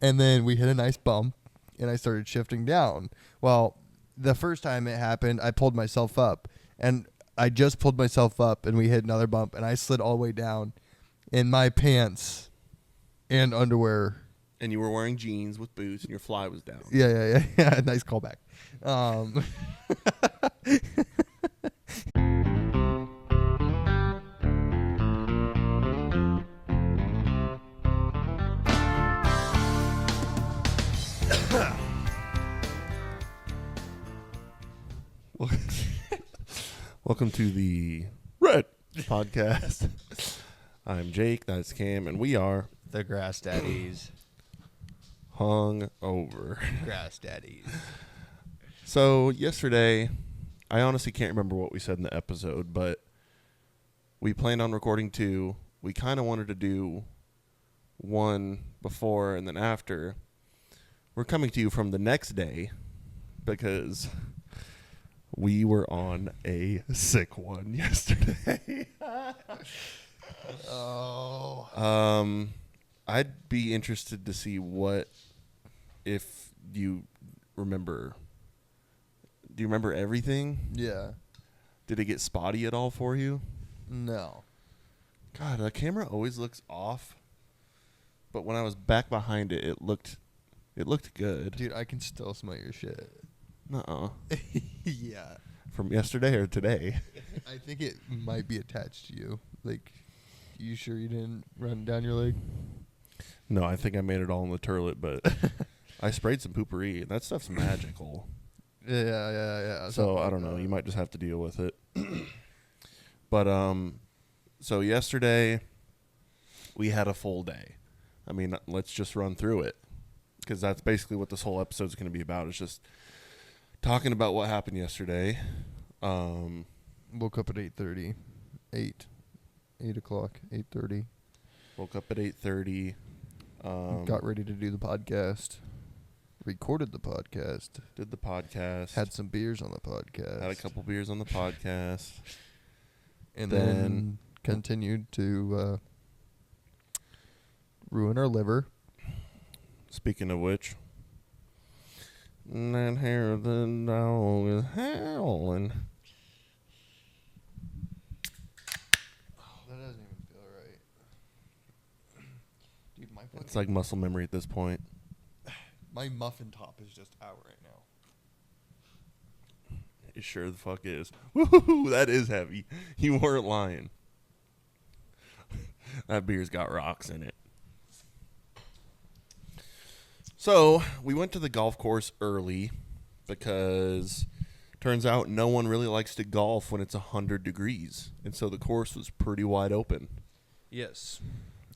And then we hit a nice bump, and I started shifting down. Well, the first time it happened, I pulled myself up, and I just pulled myself up, and we hit another bump, and I slid all the way down in my pants and underwear. And you were wearing jeans with boots, and your fly was down. Yeah. Nice callback. Welcome to the Red Podcast. I'm Jake, that's Cam, and we are The Grass Daddies. hung over. Grass Daddies. So yesterday, I honestly can't remember what we said in the episode, but we planned on recording two. We kind of wanted to do one before and then after. We're coming to you from the next day because we were on a sick one yesterday. I'd be interested to see if you remember. Do you remember everything? Yeah. Did it get spotty at all for you? No. God, the camera always looks off. But when I was back behind it, it looked good. Dude, I can still smell your shit. Nuh-uh. Yeah. From yesterday or today? I think it might be attached to you. Like, you sure you didn't run down your leg? No, I think I made it all in the toilet, but I sprayed some poopery. That stuff's magical. Yeah. So, I don't know. You might just have to deal with it. But, so yesterday, we had a full day. I mean, let's just run through it. Because that's basically what this whole episode is going to be about. It's just talking about what happened yesterday. Woke up at 8:30. 8 o'clock, 8:30. Woke up at 8:30. Got ready to do the podcast. Recorded the podcast. Did the podcast. Had some beers on the podcast. Had a couple beers on the podcast. And then continued to ruin our liver. Speaking of which, that hair of the dog is howling. That doesn't even feel right. Dude, It's like muscle memory at this point. my muffin top is just out right now. It sure the fuck is. Woohoo, that is heavy. You weren't lying. That beer's got rocks in it. So, we went to the golf course early because turns out no one really likes to golf when it's 100 degrees. And so the course was pretty wide open. Yes.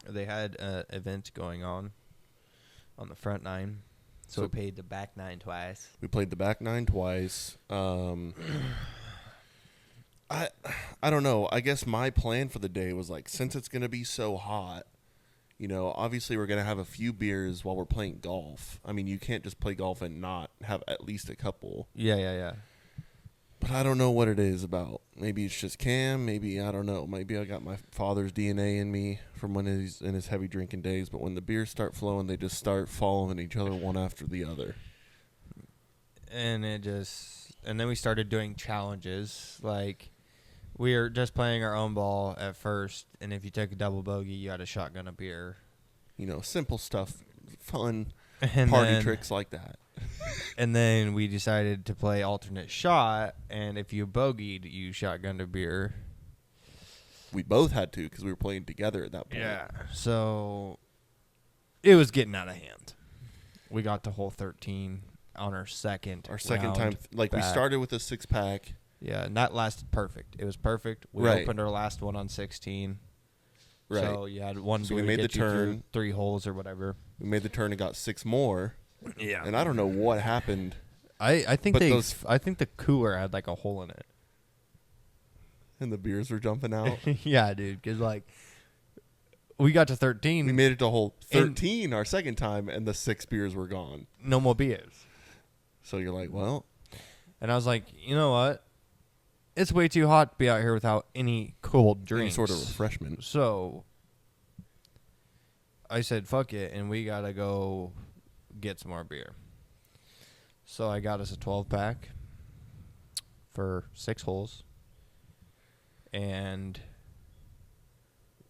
They had an event going on the front nine. So we paid the back nine twice. We played the back nine twice. I don't know. I guess my plan for the day was like, since it's going to be so hot, you know, obviously we're going to have a few beers while we're playing golf. I mean, you can't just play golf and not have at least a couple. Yeah. But I don't know what it is about. Maybe it's just Cam. Maybe, I don't know. Maybe I got my father's DNA in me from when he's in his heavy drinking days. But when the beers start flowing, they just start following each other one after the other. And then we started doing challenges. Like, we were just playing our own ball at first, and if you took a double bogey, you had a shotgun of beer. You know, simple stuff, fun And party tricks like that. And then we decided to play alternate shot, and if you bogeyed, you shotgunned a beer. We both had to because we were playing together at that point. Yeah. So it was getting out of hand. We got to hole 13 on our second time. Like, we started with a 6-pack. Yeah, and that lasted perfect. It was perfect. We Right. opened our last one on 16. Right. So you had one So beer we made to the get you through turn. 3 holes or whatever. We made the turn and got 6 more. Yeah. And I don't know what happened. I think But I think the cooler had like a hole in it. And the beers were jumping out. Yeah, dude, because like we got to 13. We made it to hole 13 our second time, and the 6 beers were gone. No more beers. So you're like, well. And I was like, you know what? It's way too hot to be out here without any cold drinks. Any sort of refreshment. So I said, fuck it, and we got to go get some more beer. So I got us a 12-pack for 6 holes. And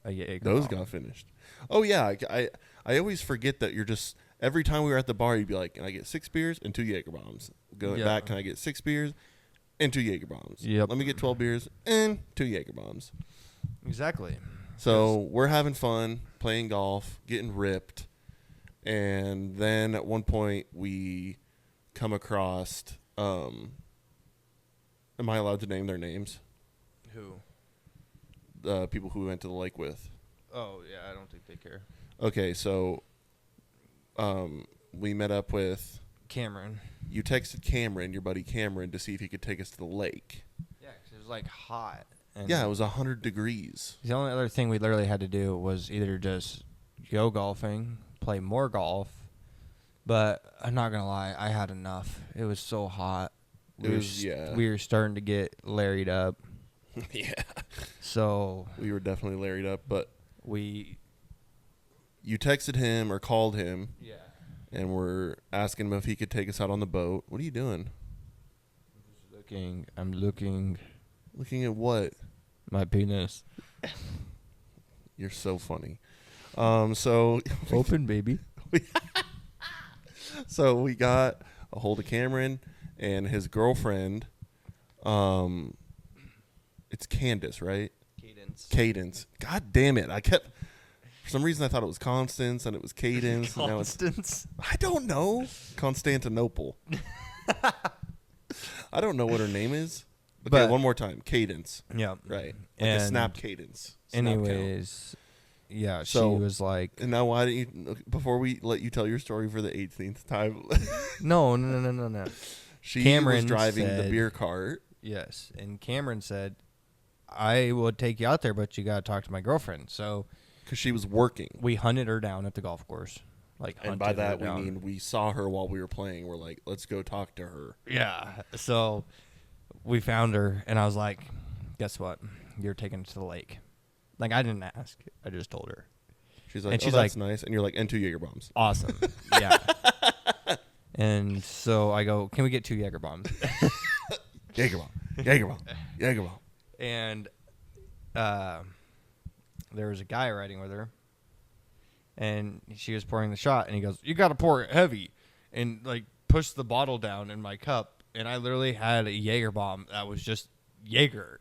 those got finished. Oh, yeah. I always forget that you're just, every time we were at the bar, you'd be like, can I get 6 beers and 2 Jaeger bombs? Going back, can I get 6 beers and 2 Jaeger bombs? Yep. Let me get 12 beers and 2 Jaeger bombs. Exactly. So we're having fun, playing golf, getting ripped. And then at one point we come across, am I allowed to name their names? Who? The people who we went to the lake with. Oh, yeah, I don't think they care. Okay, so we met up with Cameron. You texted Cameron, your buddy Cameron, to see if he could take us to the lake. Yeah, 'cause it was like hot. And Yeah, it was 100 degrees. the only other thing we literally had to do was either just go golfing, play more golf. But I'm not going to lie, I had enough. It was so hot. We were starting to get larried up. Yeah. So We were definitely larried up, but you texted him or called him. Yeah. And we're asking him if he could take us out on the boat. What are you doing? I'm looking. Looking at what? My penis. You're so funny. So Open, baby. So we got a hold of Cameron and his girlfriend. It's Candace, right? Cadence. God damn it. For some reason I thought it was Constance and it was Cadence. Constance? I don't know. Constantinople. I don't know what her name is. Okay, But one more time. Cadence. Yeah. Right. Like And a snap cadence. Anyways, yeah, So- she was like, And now why didn't you, before we let you tell your story for the 18th time, no. she Cameron was driving the said- beer cart. Yes, and Cameron said, I would take you out there, but you got to talk to my girlfriend. So Because she was working. we hunted her down at the golf course. And by that, we mean we saw her while we were playing. We're like, let's go talk to her. Yeah. So we found her, and I was like, guess what? You're taking us to the lake. Like, I didn't ask. I just told her. She's like, And she's that's like- nice. And you're like, and 2 Jaeger bombs. Awesome. Yeah. And so I go, can we get 2 Jaeger bombs? Jaeger bomb. Jaeger bomb. Jaeger bomb. And there was a guy riding with her, and she was pouring the shot, and he goes, you got to pour it heavy, and like pushed the bottle down in my cup, and I literally had a Jaeger bomb that was just Jaeger.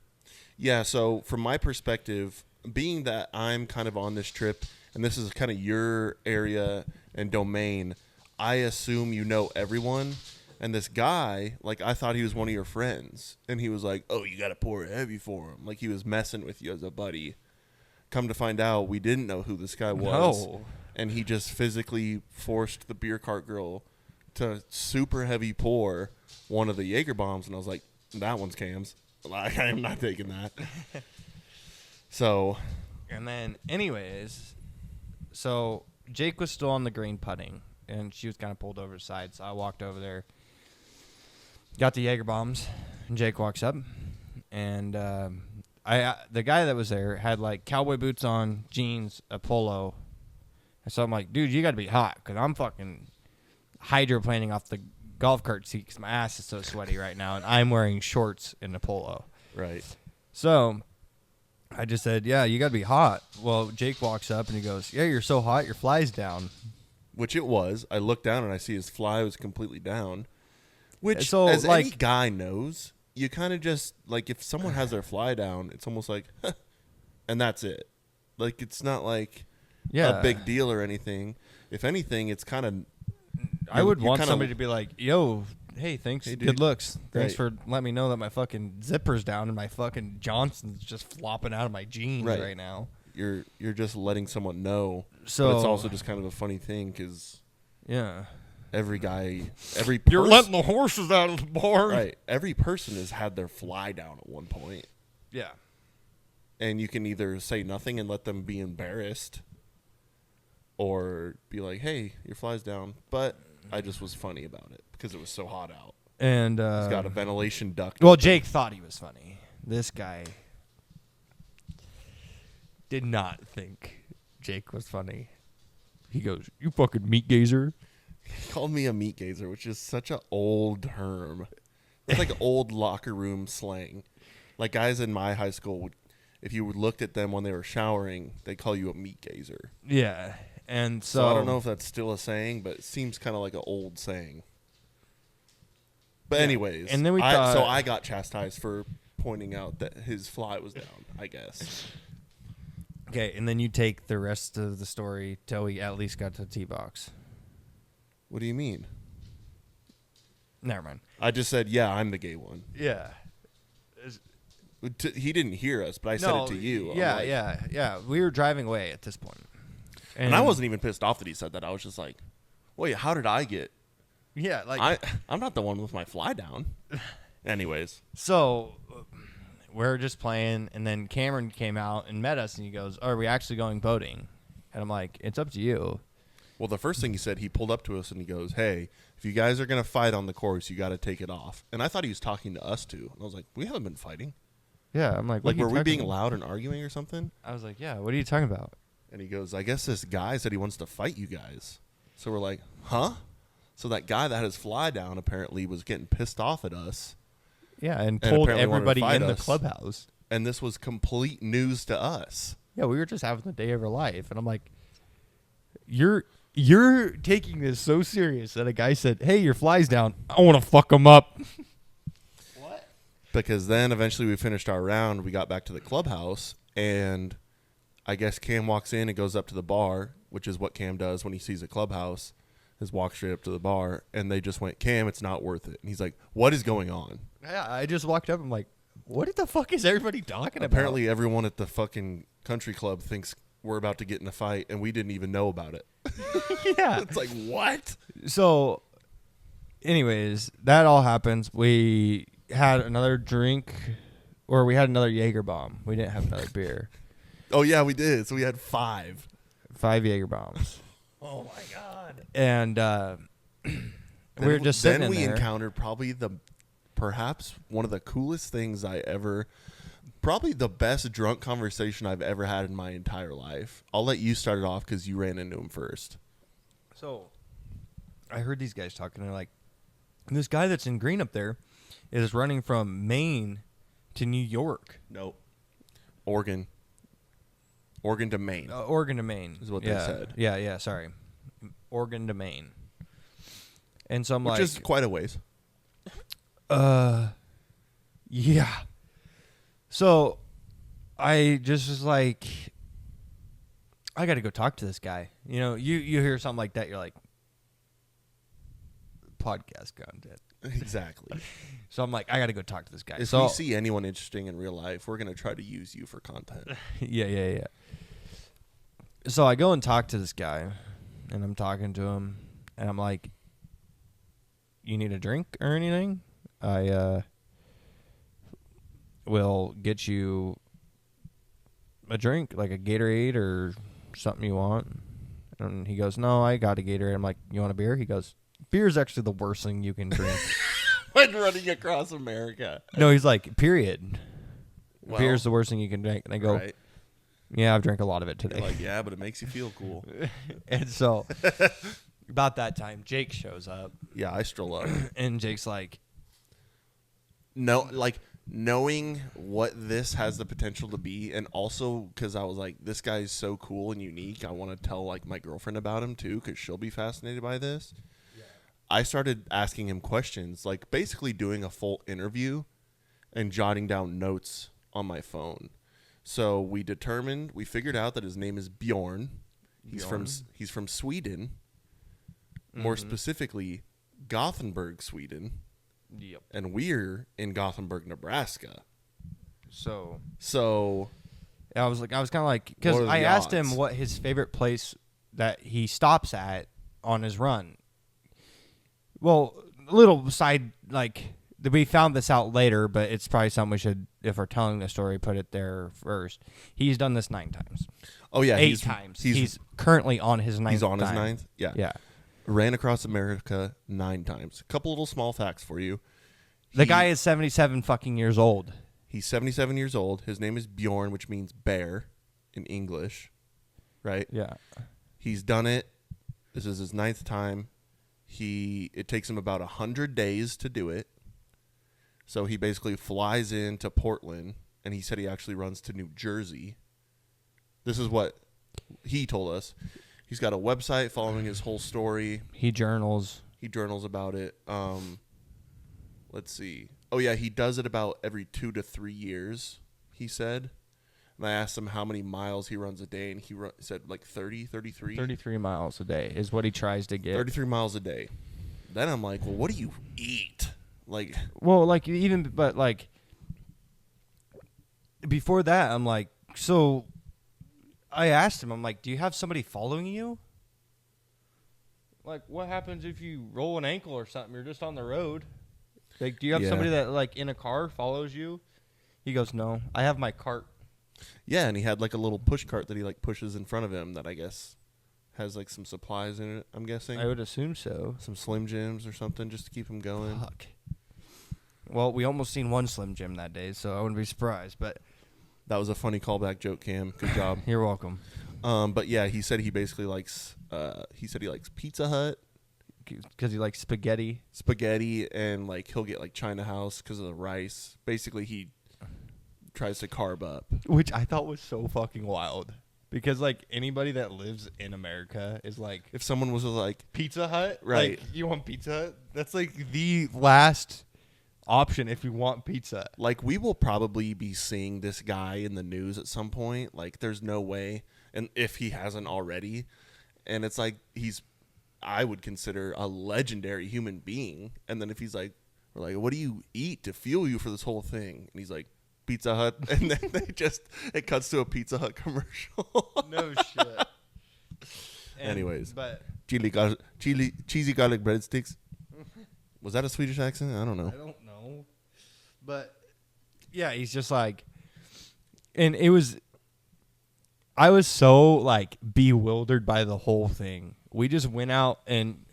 Yeah, so from my perspective, being that I'm kind of on this trip, and this is kind of your area and domain, I assume you know everyone. And this guy, like, I thought he was one of your friends. And he was like, oh, you got to pour it heavy for him. Like, he was messing with you as a buddy. Come to find out, we didn't know who this guy was. No. And he just physically forced the beer cart girl to super heavy pour one of the Jaeger bombs. And I was like, that one's Cam's. Like, I am not taking that. So. And then, anyways, so Jake was still on the green putting, and she was kind of pulled over the side. So I walked over there, got the Jaeger bombs, and Jake walks up, and the guy that was there had like cowboy boots on, jeans, a polo. And so I'm like, dude, you got to be hot, because I'm fucking hydroplaning off the golf cart seat because my ass is so sweaty right now, and I'm wearing shorts and a polo. Right. So I just said, yeah, you got to be hot. Well, Jake walks up and he goes, yeah, you're so hot, your fly's down. Which it was. I looked down and I see his fly was completely down. Which, So, as like- any guy knows, you kind of just, like, if someone has their fly down, it's almost like, huh, and that's it. Like, it's not like Yeah. a big deal or anything. If anything, it's kind of... I would want kinda- somebody to be like, yo, hey, thanks, Hey, good dude. looks. Thanks Right. for letting me know that my fucking zipper's down and my fucking Johnson's just flopping out of my jeans right now. You're just letting someone know. So But it's also just kind of a funny thing because yeah, every guy, every you're pers- letting the horses out of the barn. Right. Every person has had their fly down at one point. Yeah. And you can either say nothing and let them be embarrassed or be like, hey, your fly's down. But I just was funny about it because it was so hot out. And He's got a ventilation duct. well, open. Jake thought he was funny. This guy did not think Jake was funny. He goes, you fucking meat gazer. called me a meat gazer, which is such an old term. It's like old locker room slang. Like guys in my high school would, if you looked at them when they were showering, they call you a meat gazer. Yeah, and So I don't know if that's still a saying, but it seems kind of like an old saying. But anyways, and then so I got chastised for pointing out that his fly was down, I guess. Okay, and then you take the rest of the story till we at least got to the tee box. What do you mean? Never mind. I just said, yeah, I'm the gay one. Yeah. He didn't hear us, but I said it to you. Yeah. We were driving away at this point. And I wasn't even pissed off that he said that. I was just like, wait, how did I get... Yeah, like... I'm not the one with my fly down. Anyways. So, we're just playing, and then Cameron came out and met us, and he goes, are we actually going boating? And I'm like, it's up to you. Well, the first thing he said, he pulled up to us, and he goes, hey, if you guys are going to fight on the course, you got to take it off. And I thought he was talking to us, too. And I was like, we haven't been fighting. Yeah, I'm like, what were we being about? loud and arguing or something? I was like, yeah, what are you talking about? And he goes, I guess this guy said he wants to fight you guys. So we're like, huh? So that guy that had his fly down apparently was getting pissed off at us. Yeah, and told apparently wanted to everybody fight in the us. clubhouse. And this was complete news to us. Yeah, we were just having the day of our life. And I'm like, you're taking this so serious that a guy said, hey, your fly's down. I want to fuck him up. What? Because then eventually we finished our round. We got back to the clubhouse, and I guess Cam walks in and goes up to the bar, which is what Cam does when he sees a clubhouse, is walk straight up to the bar, and they just went, Cam, it's not worth it. And he's like, what is going on? Yeah, I just walked up. I'm like, what the fuck is everybody talking about? Apparently everyone at the fucking country club thinks we're about to get in a fight, and we didn't even know about it. Yeah. It's like, what? So, anyways, that all happens. We had another drink, or we had another Jaeger bomb. We didn't have another beer. Oh, yeah, we did. So we had 5. 5 Jaeger bombs. Oh, my God. And we were just sitting in there. Then we encountered perhaps one of the coolest things probably the best drunk conversation I've ever had in my entire life. I'll let you start it off because you ran into him first. So, I heard these guys talking. They're like, this guy that's in green up there is running from Maine to New York. Nope. Oregon to Maine. Oregon to Maine. Is what they said. Yeah, sorry. Oregon to Maine. And so I'm Which like... is quite a ways. Yeah. So, I just was like, I got to go talk to this guy. You know, you hear something like that, you're like, podcast content. Exactly. So I'm like, I got to go talk to this guy. If we see anyone interesting in real life, we're going to try to use you for content. Yeah. So I go and talk to this guy, and I'm talking to him, and I'm like, you need a drink or anything? I will get you a drink, like a Gatorade or something you want. And he goes, no, I got a Gatorade. I'm like, you want a beer? He goes, beer is actually the worst thing you can drink. When running across America. No, he's like, period. Well, Beer's the worst thing you can drink. And I go, right. Yeah, I've drank a lot of it today. You're like, yeah, but it makes you feel cool. And so, about that time, Jake shows up. Yeah, I stroll up. And Jake's like, no, like, knowing what this has the potential to be, and also because I was like, this guy's so cool and unique, I want to tell, like, my girlfriend about him, too, because she'll be fascinated by this. Yeah. I started asking him questions, like, basically doing a full interview and jotting down notes on my phone. So we figured out that his name is Bjorn. He's from Sweden. Mm-hmm. More specifically, Gothenburg, Sweden. Yep. And we're in Gothenburg, Nebraska. So I was kind of like, because I asked him what his favorite place that he stops at on his run. Well, a little side, like, we found this out later, but it's probably something we should, if we're telling the story, put it there first. He's done this 9 times. Oh, yeah. 8 times. He's currently on his 9th He's on his time. 9th? Yeah. Ran across America 9 times. A couple little small facts for you. The guy is 77 fucking years old. He's 77 years old. His name is Bjorn, which means bear in English. Right? Yeah. He's done it. This is his 9th time. It takes him about 100 days to do it. So he basically flies into Portland, and he said he actually runs to New Jersey. This is what he told us. He's got a website following his whole story. He journals. He journals about it. Let's see. Oh, yeah, he does it about every 2 to 3 years, he said. And I asked him how many miles he runs a day, and he said like 30, 33. 33 miles a day is what he tries to get. 33 miles a day. Then I'm like, well, what do you eat? Like, well, like but like before that, I'm like, so I asked him, I'm like, do you have somebody following you? Like, what happens if you roll an ankle or something? You're just on the road. Like, do you have somebody that, like, in a car follows you? He goes, no, I have my cart. Yeah, and he had, like, a little push cart that he, like, pushes in front of him that I guess has, like, some supplies in it, I'm guessing. I would assume so. Some Slim Jims or something just to keep him going. Fuck. Well, we almost seen one Slim Jim that day, so I wouldn't be surprised, but... That was a funny callback joke, Cam. Good job. You're welcome. But, yeah, he said he basically likes... he said he likes Pizza Hut. Because he likes spaghetti. And, like, he'll get, like, China House because of the rice. Basically, he tries to carb up. Which I thought was so fucking wild. Because, like, anybody that lives in America is like... If someone was like... Pizza Hut? Right. Like, you want Pizza Hut? That's, like, the last option if you want pizza. Like, we will probably be seeing this guy in the news at some point. Like, there's no way. And if he hasn't already. And it's like, I would consider a legendary human being. And then if he's like, we're like, what do you eat to fuel you for this whole thing? And he's like, Pizza Hut. And then it cuts to a Pizza Hut commercial. No shit. Anyways. But cheesy garlic breadsticks. Was that a Swedish accent? I don't know. I don't know. But yeah, he's just like, and I was so like bewildered by the whole thing. We just went out, and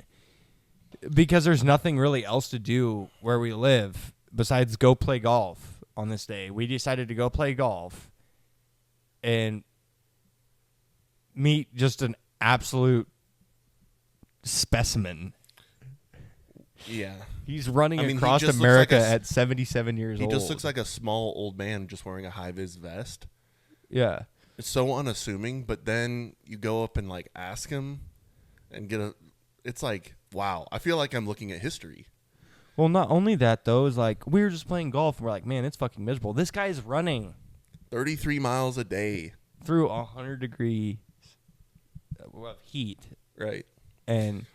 because there's nothing really else to do where we live besides go play golf on this day, we decided to go play golf and meet just an absolute specimen. Yeah. He's running across America at 77 years old. He just looks like a small old man just wearing a high-vis vest. Yeah. It's so unassuming, but then you go up and, like, ask him and it's like, wow. I feel like I'm looking at history. Well, not only that, though, is like, we were just playing golf, and we're like, man, it's fucking miserable. This guy's running 33 miles a day. Through 100 degrees of heat. Right. And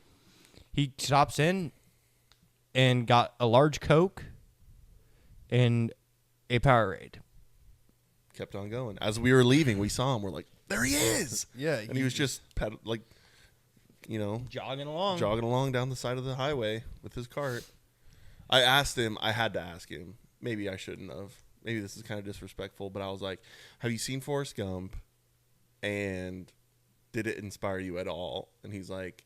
he stops in and got a large Coke and a Powerade. Kept on going. As we were leaving, we saw him. We're like, there he is. Yeah. And he was just, jogging along. Jogging along down the side of the highway with his cart. I had to ask him. Maybe I shouldn't have. Maybe this is kind of disrespectful, but I was like, have you seen Forrest Gump? And did it inspire you at all? And he's like,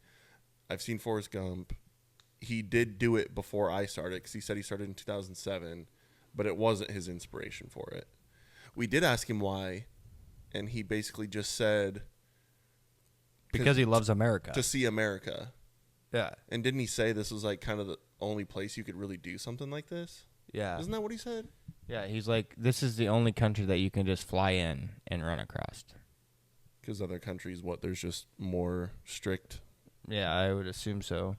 I've seen Forrest Gump. He did do it before I started because he said he started in 2007, but it wasn't his inspiration for it. We did ask him why, and he basically just said... Because he loves America. To see America. Yeah. And didn't he say this was like kind of the only place you could really do something like this? Yeah. Isn't that what he said? Yeah, he's like, this is the only country that you can just fly in and run across. Because other countries, there's just more strict? Yeah, I would assume so.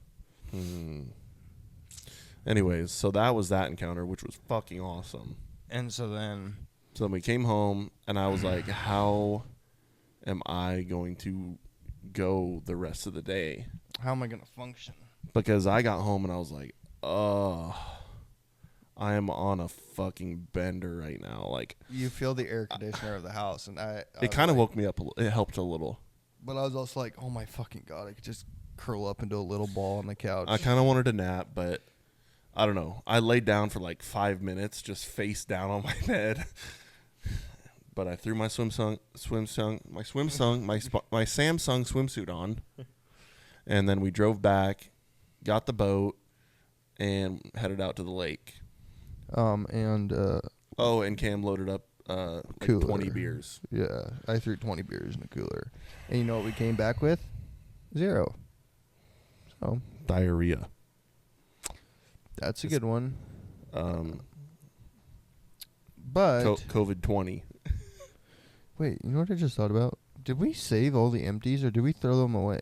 Anyways, so that was that encounter, which was fucking awesome. And so then we came home, and I was like, how am I going to go the rest of the day? How am I going to function? Because I got home, and I was like, I am on a fucking bender right now. Like, you feel the air conditioner of the house, and it kind of woke me up. It helped a little. But I was also like, oh my fucking God, I could just curl up into a little ball on the couch. I kind of wanted to nap, but I don't know. I laid down for like 5 minutes, just face down on my bed. But I threw my Samsung swimsuit on, and then we drove back, got the boat, and headed out to the lake. And Cam loaded up like 20 beers. Yeah, I threw 20 beers in the cooler. And you know what we came back with? 0. So diarrhea. That's a good one. But COVID-20. Wait, you know what I just thought about? Did we save all the empties or did we throw them away?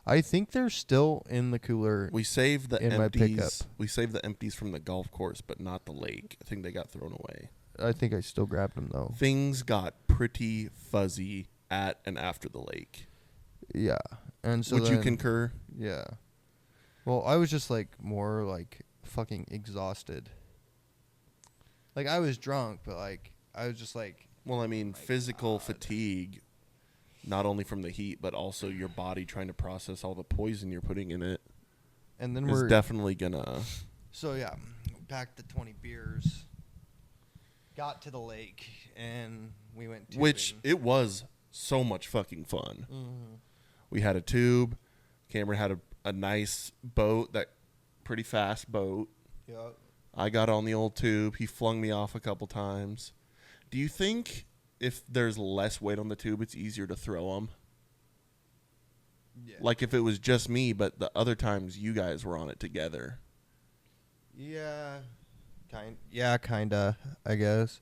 I think they're still in the cooler. We saved the in my pickup. empties. We saved the empties from the golf course, but not the lake. I think they got thrown away. I think I still grabbed them though. Things got pretty fuzzy at and after the lake. Yeah, and so Would you then- concur? Yeah. Well, I was just like more like fucking exhausted. Like I was drunk, but like I was just like. Well, I mean, my physical God. fatigue, not only from the heat, but also your body trying to process all the poison you're putting in it, And then is we're definitely gonna. so yeah, packed the 20 beers. Got to the lake and we went tubing. Which it was so much fucking fun. Mhm. We had a tube. Cameron had a nice boat, that pretty fast boat. Yeah. I got on the old tube. He flung me off a couple times. Do you think if there's less weight on the tube, it's easier to throw them? Yeah. Like if it was just me, but the other times you guys were on it together. Yeah. Kinda, I guess.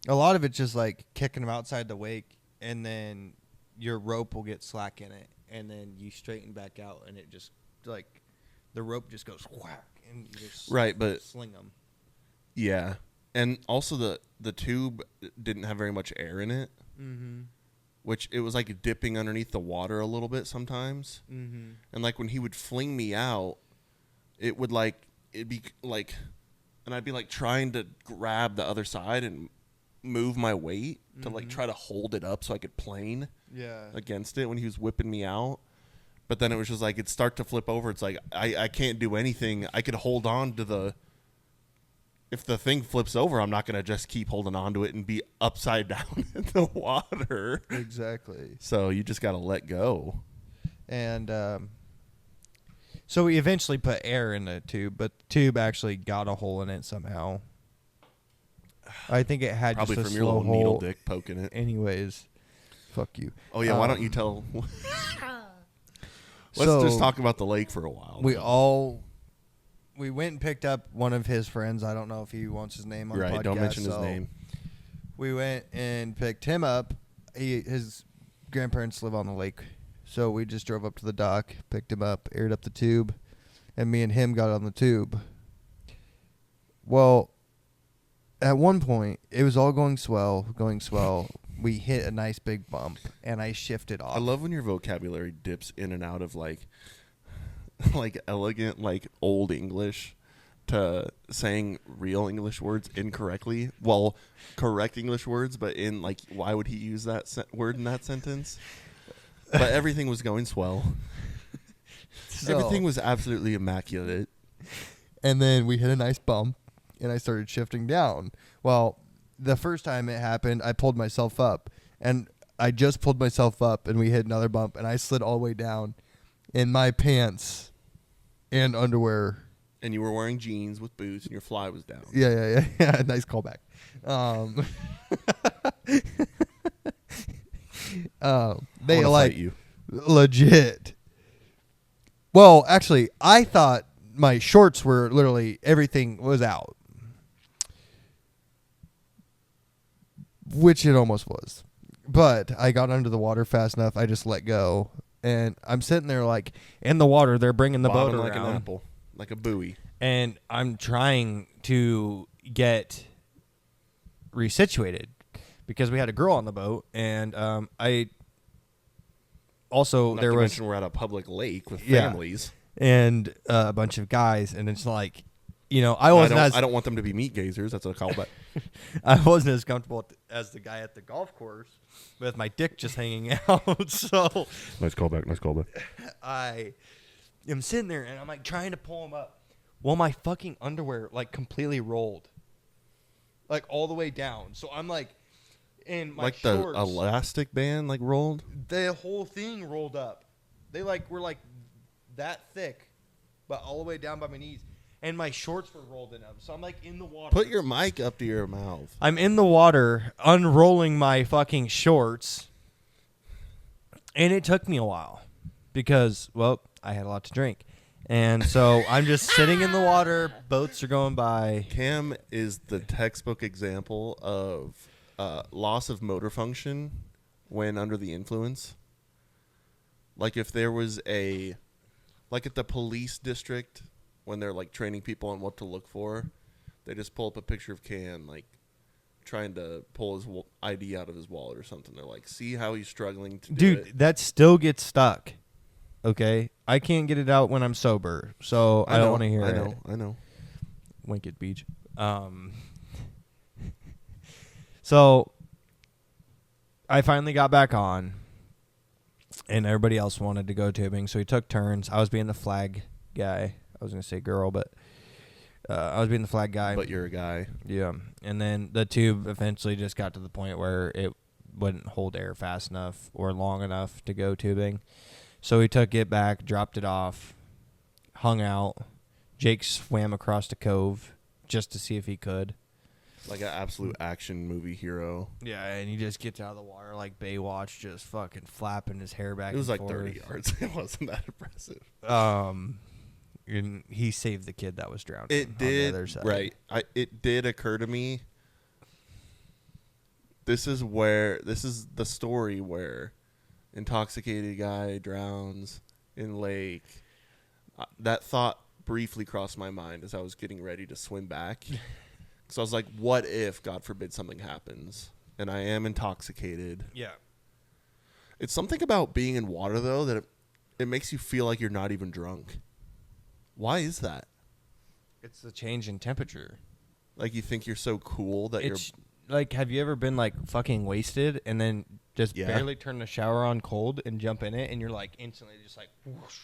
A lot of it's just like kicking them outside the wake, and then your rope will get slack in it, and then you straighten back out, and it just like the rope just goes whack, and you just Right, but sling them. yeah. And also the tube didn't have very much air in it, Mm-hmm. which it was like dipping underneath the water a little bit sometimes. Mm-hmm. And like when he would fling me out, it'd be like, and I'd be like trying to grab the other side and move my weight to like Mhm. try to hold it up so I could plane Yeah. against it when he was whipping me out. But then it was just like it'd start to flip over. It's like I can't do anything. I could hold on to if the thing flips over, I'm not gonna just keep holding on to it and be upside down in the water. Exactly. So you just gotta let go. And so we eventually put air in the tube, but the tube actually got a hole in it somehow. I think it had Probably just a from your slow little needle hole. dick poking it. Anyways, fuck you. Oh yeah, why don't you tell? Let's So just talk about the lake for a while. We went and picked up one of his friends. I don't know if he wants his name on the podcast. Right, don't mention his so name. We went and picked him up. His grandparents live on the lake, so we just drove up to the dock, picked him up, aired up the tube, and me and him got on the tube. Well, at one point, it was all going swell. We hit a nice big bump, and I shifted off. I love when your vocabulary dips in and out of like elegant, like old English to saying real English words incorrectly. Well, correct English words, but in like, why would he use that word in that sentence? But everything was going swell. Everything was absolutely immaculate. And then we hit a nice bump, and I started shifting down. Well, the first time it happened, I pulled myself up, and I just pulled myself up, and we hit another bump, and I slid all the way down in my pants and underwear. And you were wearing jeans with boots, and your fly was down. Yeah. Nice callback. They I wanna like fight you. legit. Well, actually, I thought my shorts were literally everything was out, which it almost was. But I got under the water fast enough. I just let go, and I'm sitting there like in the water, they're bringing the boat Bobbing around, like an apple, like a buoy. and I'm trying to get resituated because we had a girl on the boat, and I also Not there to was mention we're at a public lake with Yeah. families. and a bunch of guys, and it's like, you know, I I don't want them to be meat gazers. That's a callback. I wasn't as comfortable as the guy at the golf course with my dick just hanging out. So Nice callback. I am sitting there and I'm like trying to pull him up. Well, my fucking underwear like completely rolled, like all the way down. So I'm like, in my Like shorts, the elastic band, like rolled. the whole thing rolled up. They like were like that thick, but all the way down by my knees. And my shorts were rolled in them. So I'm like in the water. Put your mic up to your mouth. I'm in the water unrolling my fucking shorts, and it took me a while. because, well, I had a lot to drink. And so I'm just sitting in the water. Boats are going by. Cam is the textbook example of loss of motor function when under the influence. Like if there was like at the police district when they're like training people on what to look for, they just pull up a picture of Cam like trying to pull his ID out of his wallet or something. They're like, see how he's struggling to do it. Dude, that still gets stuck. Okay? I can't get it out when I'm sober, so I don't want to hear it. I know. Winked Beach. So I finally got back on, and everybody else wanted to go tubing, so we took turns. I was being the flag guy. I was going to say girl, but I was being the flag guy. But you're a guy. Yeah. And then the tube eventually just got to the point where it wouldn't hold air fast enough or long enough to go tubing. So we took it back, dropped it off, hung out. Jake swam across the cove just to see if he could. Like an absolute action movie hero. Yeah, and he just gets out of the water like Baywatch, just fucking flapping his hair back and forth. It was like 30 yards. It wasn't that impressive. And he saved the kid that was drowning. It did, on the other side. right. It did occur to me. This is the story where intoxicated guy drowns in lake. That thought briefly crossed my mind as I was getting ready to swim back. So I was like, what if, God forbid, something happens and I am intoxicated? Yeah. It's something about being in water, though, that it makes you feel like you're not even drunk. Why is that? It's the change in temperature. Like you think you're so cool that you're... Like, have you ever been, like, fucking wasted and then just Yeah. barely turn the shower on cold and jump in it and you're, like, instantly just, like, whoosh.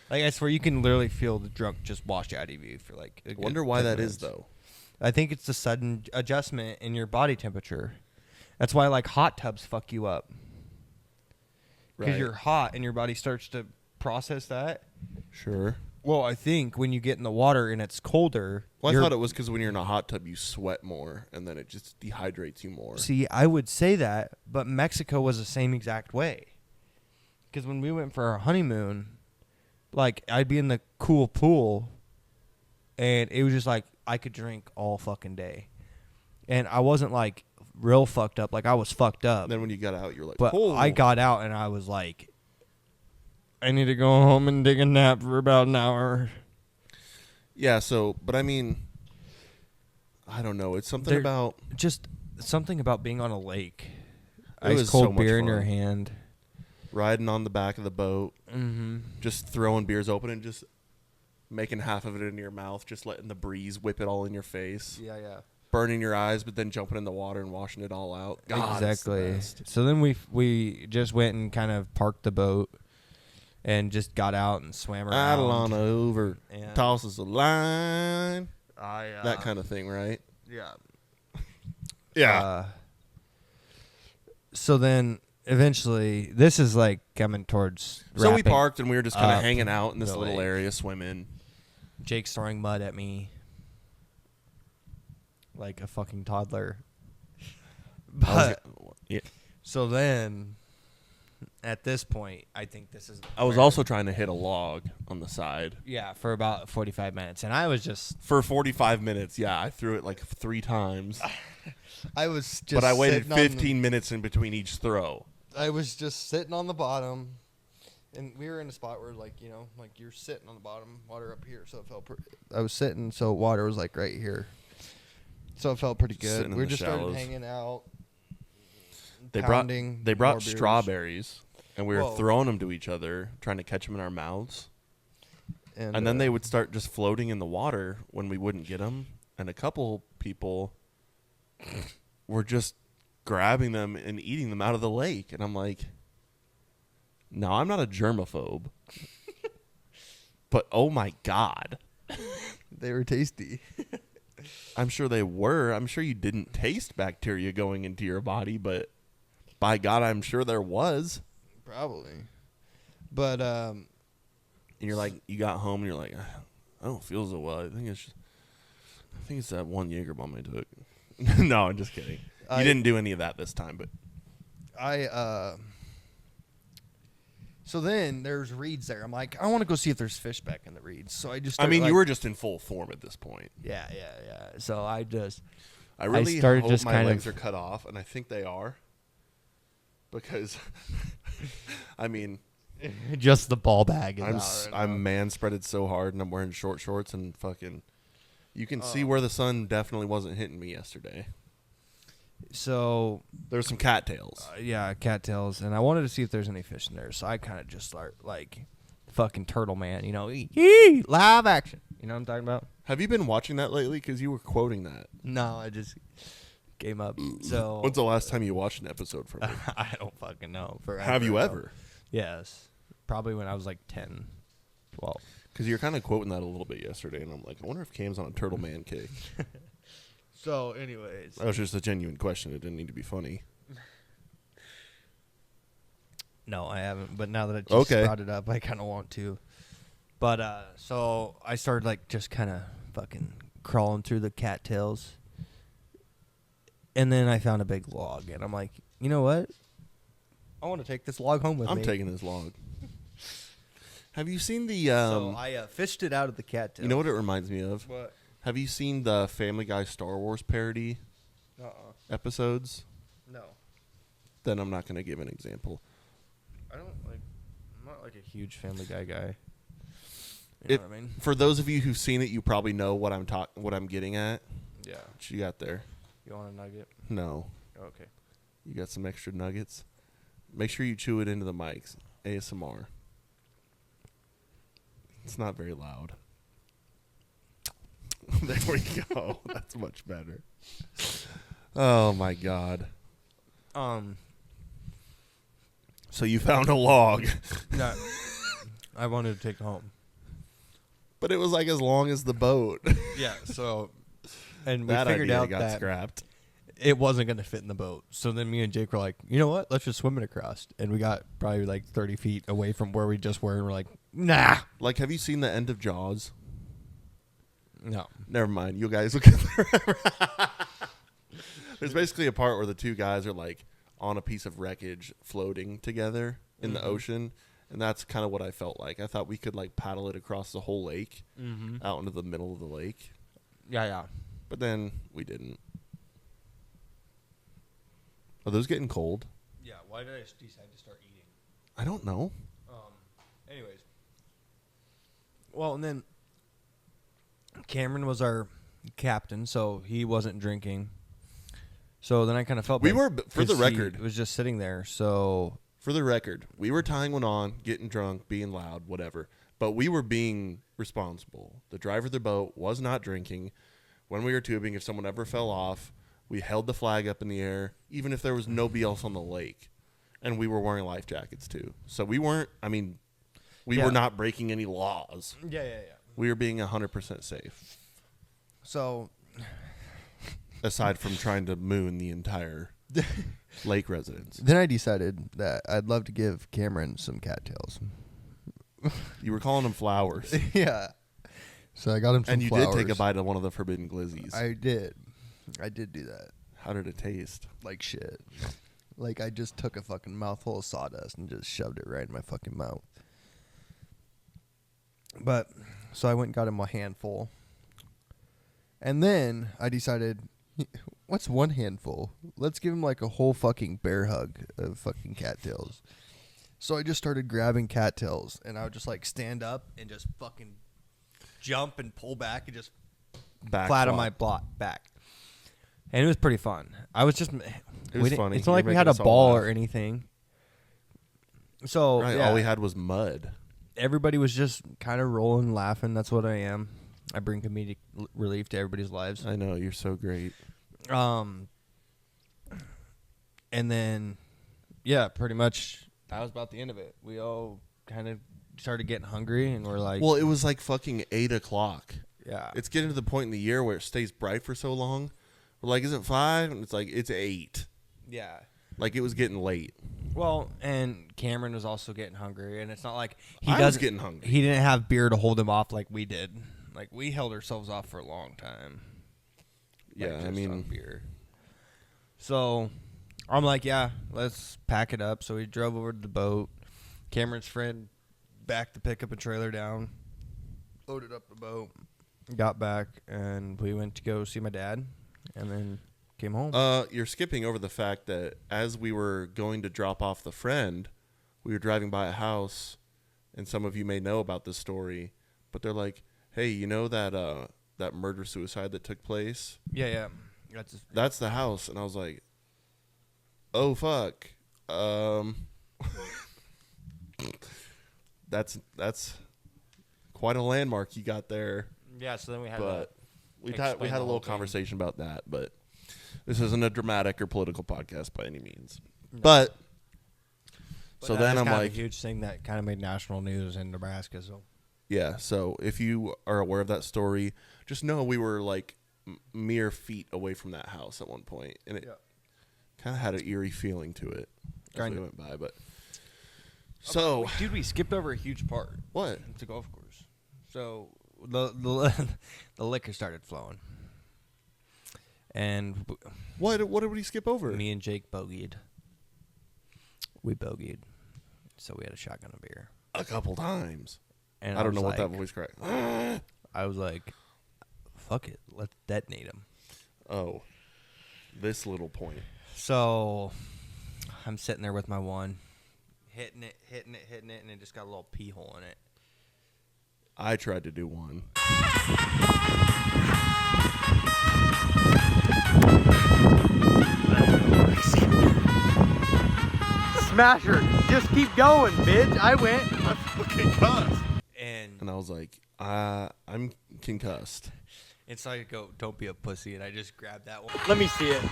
Like, I swear you can literally feel the drunk just wash out of you for, like, a good Wonder why 10 that minutes. is, though. I think it's the sudden adjustment in your body temperature. That's why, like, hot tubs fuck you up. Because Right. you're hot and your body starts to process that. Sure. Well, I think when you get in the water and it's colder... Well, I thought it was because when you're in a hot tub, you sweat more, and then it just dehydrates you more. See, I would say that, but Mexico was the same exact way. Because when we went for our honeymoon, like, I'd be in the cool pool, and it was just like, I could drink all fucking day. And I wasn't, like, real fucked up. Like, I was fucked up. And then when you got out, you're like, But oh. I got out, and I was like, I need to go home and take a nap for about an hour. Yeah, so, but I mean, I don't know. It's something about... Just something about being on a lake. It was Ice cold so much beer in your fun. hand. Riding on the back of the boat, Mm-hmm. just throwing beers open and just making half of it into your mouth, just letting the breeze whip it all in your face. Yeah, yeah. Burning your eyes, but then jumping in the water and washing it all out. God, Exactly. it's the best. So then we just went and kind of parked the boat and just got out and swam around. Idle on over, And tosses a line, I that kind of thing, right? Yeah. So then eventually, this is like coming towards. So we wrapping parked and we were just kind of up hanging out in this the little lake. area, swimming. Jake's throwing mud at me like a fucking toddler. But Yeah. so then, at this point, I think this is. I was where- also trying to hit a log on the side. Yeah, for about 45 minutes, and I was just. For 45 minutes, yeah, I threw it like 3 times. I was just. But I waited sitting on 15 minutes in between each throw. I was just sitting on the bottom, and we were in a spot where, like, you know, like you're sitting on the bottom, water up here, so it felt. I was sitting, so water was like right here, so it felt pretty Sitting good. in We the just started shallows. hanging out. They pounding more brought beers. strawberries, and we were Whoa. throwing them to each other, trying to catch them in our mouths. and And then they would start just floating in the water when we wouldn't get them. And a couple people were just grabbing them and eating them out of the lake. And I'm like, no, I'm not a germaphobe. But oh my God. they were tasty. I'm sure they were. I'm sure you didn't taste bacteria going into your body, but by God, I'm sure there was. Probably, but And you're like, you got home and you're like, I don't feel so well. I think it's that one Jaeger bomb I took. No, I'm just kidding. You didn't do any of that this time, but I So then there's reeds there. I'm like, I want to go see if there's fish back in the reeds. So I just I mean, started, you were just in full form at this point. Yeah. So I really started hope just my kind legs of- are cut off, and I think they are. Because, I mean, just the ball bag is out right I'm now. man spreaded so hard, and I'm wearing short shorts, and fucking, you can see where the sun definitely wasn't hitting me yesterday. So There was some cattails. yeah, cattails, and I wanted to see if there's any fish in there. So I kind of just start like fucking turtle man, you know, live action. You know what I'm talking about? Have you been watching that lately? Because you were quoting that. No, I just came up. So When's the last time you watched an episode from it? I don't fucking know. Have you ever? Yes, probably when I was like 10, 12. Because you're kind of quoting that a little bit yesterday, and I'm like, I wonder if Cam's on a turtle man kick. So, anyways, That was just a genuine question. It didn't need to be funny. no, I haven't. But now that I just Okay. brought it up, I kind of want to. But so I started like just kind of fucking crawling through the cattails, and then I found a big log, and I'm like, you know what? I want to take this log home with me. I'm taking this log. Have you seen the? So I fished it out of the cattails. You know what it reminds me of? What? Have you seen the Family Guy Star Wars parody episodes? No, Then I'm not going to give an example. I don't like. I'm not like a huge Family Guy guy. You know what I mean? For those of you who've seen it, you probably know what I'm getting at. Yeah. What you got there? You want a nugget? No. Okay. You got some extra nuggets? Make sure you chew it into the mics. ASMR. It's not very loud. There we go. That's much better. Oh my god. So you found a log. No, I wanted to take it home. But it was like as long as the boat. Yeah. So, and we That figured idea out got that scrapped. it wasn't going to fit in the boat. So then me and Jake were like, you know what? Let's just swim it across. And we got probably like 30 feet away from where we just were, and we're like, nah. Like, have you seen the end of Jaws? No. Never mind. You guys will get there. There's basically a part where the two guys are like on a piece of wreckage floating together in the ocean. And that's kind of what I felt like. I thought we could like paddle it across the whole lake out into the middle of the lake. Yeah. But then we didn't. Are those getting cold? Yeah. Why did I decide to start eating? I don't know. Anyways. Well, and then Cameron was our captain, so he wasn't drinking. So then I kind of felt We bad were, for the 'cause he record, was just sitting there. So we were tying one on, getting drunk, being loud, whatever. But we were being responsible. The driver of the boat was not drinking. When we were tubing, if someone ever fell off, we held the flag up in the air, even if there was nobody else on the lake. And we were wearing life jackets, too. So we weren't, we Yeah. were not breaking any laws. yeah. We were being 100% safe, So aside from trying to moon the entire lake residents. Then I decided that I'd love to give Cameron some cattails. You were calling them flowers. Yeah. So I got him some And you flowers. did take a bite of one of the forbidden glizzies. I did do that. How did it taste? Like shit. Like I just took a fucking mouthful of sawdust and just shoved it right in my fucking mouth. But so I went and got him a handful. And then I decided, what's one handful? Let's give him like a whole fucking bear hug of fucking cattails. So I just started grabbing cattails, and I would just like stand up and just fucking jump and pull back and just Back flat on flop. my back. And it was pretty fun. I was just It was funny. It's not like You're we had making a us all ball laugh. or anything. So Right, yeah, all we had was mud. everybody was just kind of rolling, laughing. That's what I am. I bring comedic relief to everybody's lives. I know, you're so great. And then, yeah, pretty much that was about the end of it. We all kind of started getting hungry, and we're like, Well, it was like fucking 8 o'clock. yeah, It's getting to the point in the year where it stays bright for so long. We're like, is it 5? And it's like, it's 8. yeah. Like, it was getting late. Well, and Cameron was also getting hungry, and it's not like I was getting hungry. He didn't have beer to hold him off like we did. Like we held ourselves off for a long time. Like, Yeah, I just on mean, beer. So I'm like, yeah, let's pack it up. So we drove over to the boat, Cameron's friend backed the pickup and trailer down, loaded up the boat, got back, and we went to go see my dad, and then came home. You're skipping over the fact that as we were going to drop off the friend, we were driving by a house, and some of you may know about this story, but they're like, hey, you know that that murder-suicide that took place? Yeah. That's the house. And I was like, oh, fuck. That's quite a landmark you got there. Yeah, so then we had we had a little conversation about that, but this isn't a dramatic or political podcast by any means. No. But so then I'm like, a huge thing that kind of made national news in Nebraska. So yeah. So if you are aware of that story, just know we were like mere feet away from that house at one point, and it kind of had an eerie feeling to it as we went by. But so, dude, we skipped over a huge part. What? It's a golf course. So the liquor started flowing, and what did we skip over? Me and Jake bogeyed. We bogeyed, so we had a shotgun of beer a couple times. And I don't know what that voice cracked. I was like, fuck it, let's detonate him. Oh, this little point. So I'm sitting there with my one, hitting it, and it just got a little pee hole in it. I tried to do one. Smasher, just keep going, bitch. I went. I'm fucking cussed. And I was like, I'm concussed. And so I go, don't be a pussy, and I just grabbed that one. Let me see it.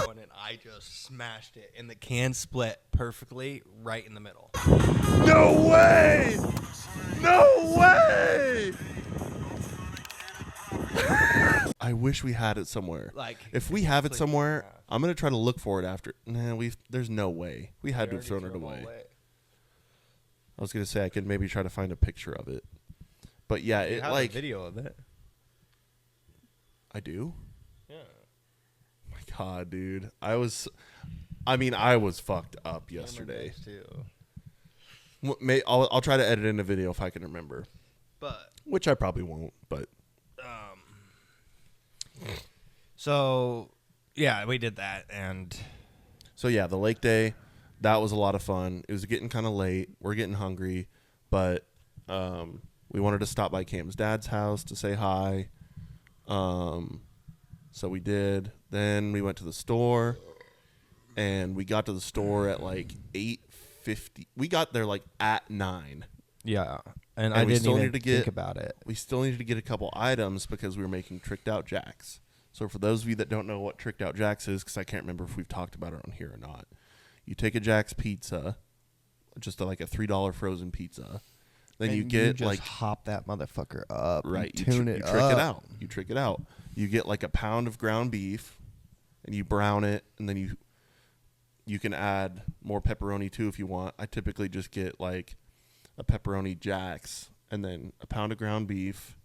And I just smashed it, and the can split perfectly right in the middle. No way! No way! I wish we had it somewhere. Like, if we have it somewhere, I'm gonna try to look for it after. Nah, there's no way. We had to have thrown it away. I was gonna say I could maybe try to find a picture of it, but yeah, it like a video of it. I do. Yeah. My God, dude, I was fucked up yesterday. I'll try to edit in a video if I can remember, which I probably won't. But so yeah, we did that, and so yeah, the lake day. That was a lot of fun. It was getting kind of late. We're getting hungry, but we wanted to stop by Cam's dad's house to say hi. So we did. Then we went to the store, and we got to the store at like 8:50. We got there like at 9. Yeah, and I didn't even think about it. We still needed to get a couple items because we were making tricked out jacks. So for those of you that don't know what tricked out jacks is, because I can't remember if we've talked about it on here or not. You take a Jack's pizza, just like a $3 frozen pizza. Then you get just hop that motherfucker up. Right. You tune it you trick up. it out. You trick it out. You get like a pound of ground beef, and you brown it, and then you can add more pepperoni too if you want. I typically just get like a pepperoni Jack's, and then a pound of ground beef.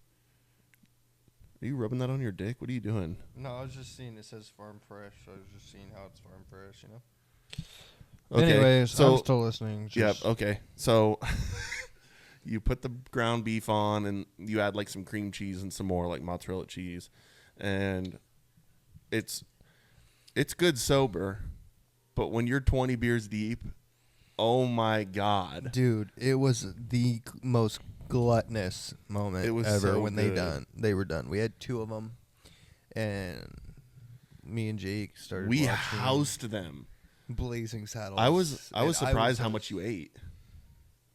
Are you rubbing that on your dick? What are you doing? No, I was just seeing it says farm fresh. So I was just seeing how it's farm fresh, you know? Okay, Anyways, so, I'm still listening. Yeah, okay. So you put the ground beef on, and you add like some cream cheese and some more like mozzarella cheese, and it's good sober, but when you're 20 beers deep, oh my God, dude, it was the most gluttonous moment ever so when good. they were done. We had 2 of them, and me and Jake started. We watching housed them. Blazing Saddles. I was surprised how much you ate.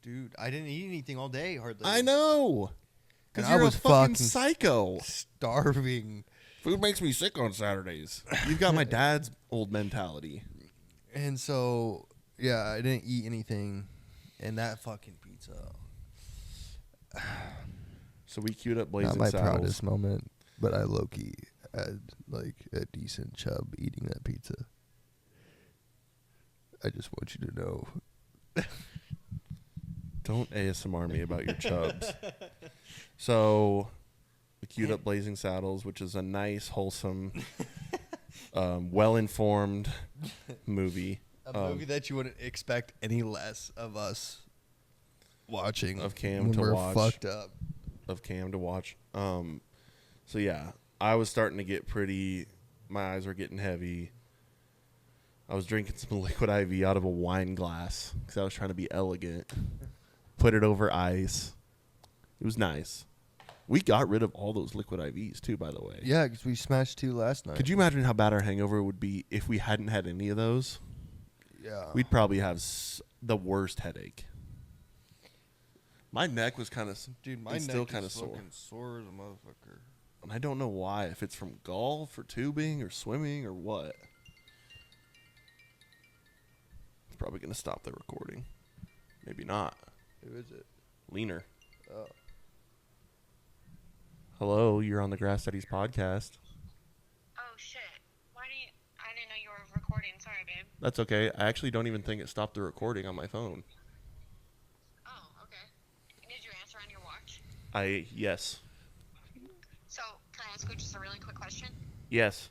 Dude, I didn't eat anything all day hardly. I know. Because I you're was a fucking fucking psycho. Starving. Food makes me sick on Saturdays. You've got my dad's old mentality. And so, yeah, I didn't eat anything. And that fucking pizza. So we queued up Blazing Not my Saddles. proudest moment, but I low-key had like a decent chub eating that pizza. I just want you to know. Don't ASMR me about your chubs. So we queued up Blazing Saddles, which is a nice, wholesome well-informed movie. A movie that you wouldn't expect any less of us watching. Of Cam when to we're watch. fucked up. Of Cam to watch. So yeah, I was starting to get my eyes were getting heavy. I was drinking some liquid IV out of a wine glass because I was trying to be elegant. Put it over ice. It was nice. We got rid of all those liquid IVs too, by the way. Yeah, because we smashed 2 last night. Could you imagine how bad our hangover would be if we hadn't had any of those? Yeah. We'd probably have the worst headache. My neck was kind of, Dude, my it's neck still is kind of sore. fucking sore as a motherfucker. And I don't know why, if it's from golf or tubing or swimming or what. It's probably going to stop the recording. Maybe not. Who is it? Leaner. Oh. Hello, you're on the Grass Daddies podcast. Oh, shit. I didn't know you were recording. Sorry, babe. That's okay. I actually don't even think it stopped the recording on my phone. Oh, okay. Did you answer on your watch? Yes. So, can I ask you just a really quick question? Yes.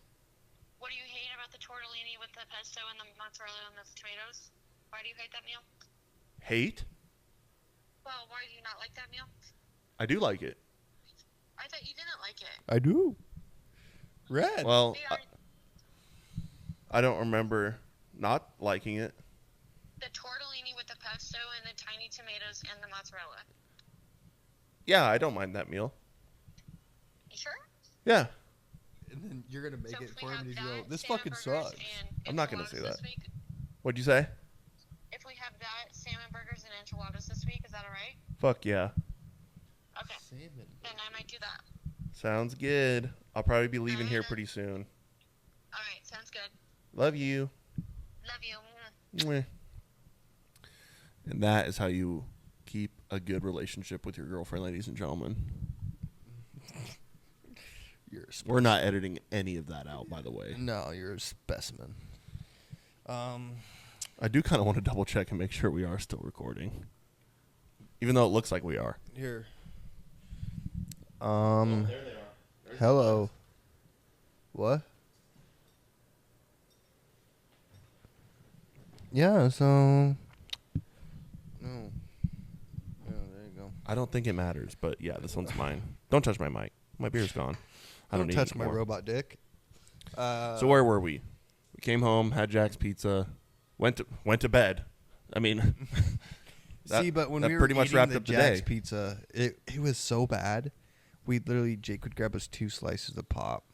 What do you hate about the tortellini with the pesto and the mozzarella and the tomatoes? Why do you hate that meal? Hate? Well, why do you not like that meal? I do like it. I thought you didn't like it. I do. Red. Well, They are I don't remember not liking it. the tortellini with the pesto and the tiny tomatoes and the mozzarella. Yeah, I don't mind that meal. You sure? Yeah. And then you're going to make So it if for we him have and you that, go, this salmon fucking burgers sucks. and I'm not gonna say enchiladas that. this week? What'd you say? If we have that, salmon burgers and enchiladas this week, is that alright? Fuck yeah. Okay. Salmon. Then I might do that. Sounds good. I'll probably be leaving here pretty soon. Alright, sounds good. Love you. Love you. Mwah. And that is how you keep a good relationship with your girlfriend, ladies and gentlemen. You're a We're not editing any of that out, by the way. No, you're a specimen. I do kind of want to double check and make sure we are still recording. Even though it looks like we are. Here. There they are. Hello. What? Yeah, so. No. Yeah, there you go. I don't think it matters, but yeah, this one's mine. Don't touch my mic. My beer's gone. I don't need touch it my anymore. robot dick. So where were we? We came home, had Jack's Pizza, went to bed. I mean, See, but when that we were pretty much eating wrapped the up the Jack's day. Pizza, it was so bad. Jake would grab us 2 slices of pop.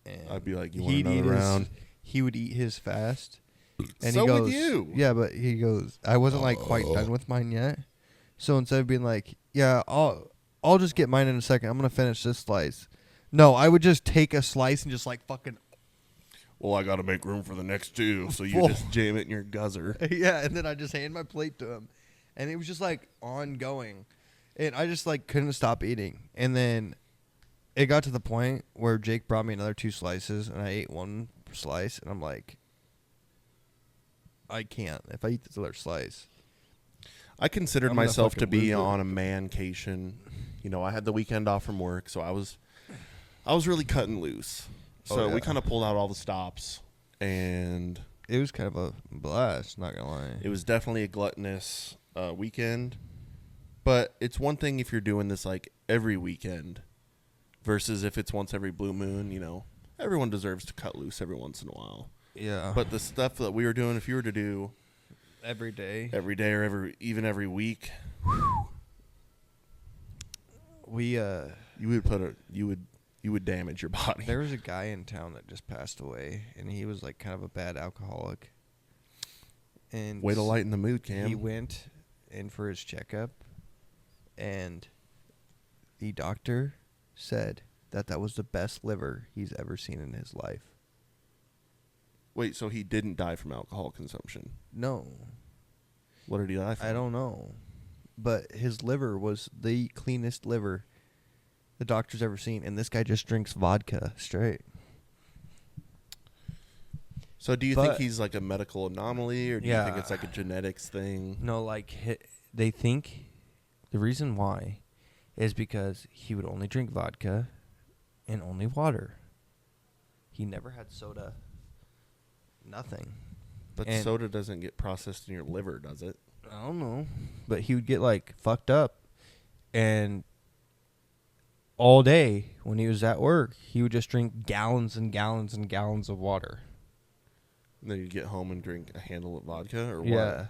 And I'd be like, "You want he'd another eat his- round?" He would eat his fast. And So he would goes, you. Yeah, but he goes, I wasn't like quite done with mine yet. So instead of being like, yeah, I'll just get mine in a second. I'm going to finish this slice. No, I would just take a slice and just like fucking Well, I got to make room for the next 2, so you Full. just jam it in your guzzer. yeah, and then I just hand my plate to him. And it was just like ongoing. And I just like couldn't stop eating. And then it got to the point where Jake brought me another 2 slices and I ate 1 slice and I'm like, I can't. If I eat this other slice. I considered I'm gonna myself to fucking be lose it. on a mancation. You know, I had the weekend off from work, so I was really cutting loose. So Oh, yeah. we kind of pulled out all the stops, and It was kind of a blast, not gonna lie. it was definitely a gluttonous weekend. But it's one thing if you're doing this like every weekend versus if it's once every blue moon. You know, everyone deserves to cut loose every once in a while. Yeah. But the stuff that we were doing, if you were to do every day. every day or even every week, We you would damage your body. there was a guy in town that just passed away and he was like kind of a bad alcoholic. And Way to lighten the mood, Cam. he went in for his checkup and the doctor said that was the best liver he's ever seen in his life. Wait, so he didn't die from alcohol consumption? No, What did he die from? I don't know. But his liver was the cleanest liver the doctor's ever seen, and this guy just drinks vodka straight. So do you think But- he's like a medical anomaly, or do you Yeah. think it's like a genetics thing? No, they think the reason why is because he would only drink vodka and only water. He never had soda. Nothing. But And- soda doesn't get processed in your liver, does it? I don't know. But he would get, like, fucked up. And all day when he was at work, he would just drink gallons and gallons and gallons of water. And then you get home and drink a handle of vodka or Yeah. what?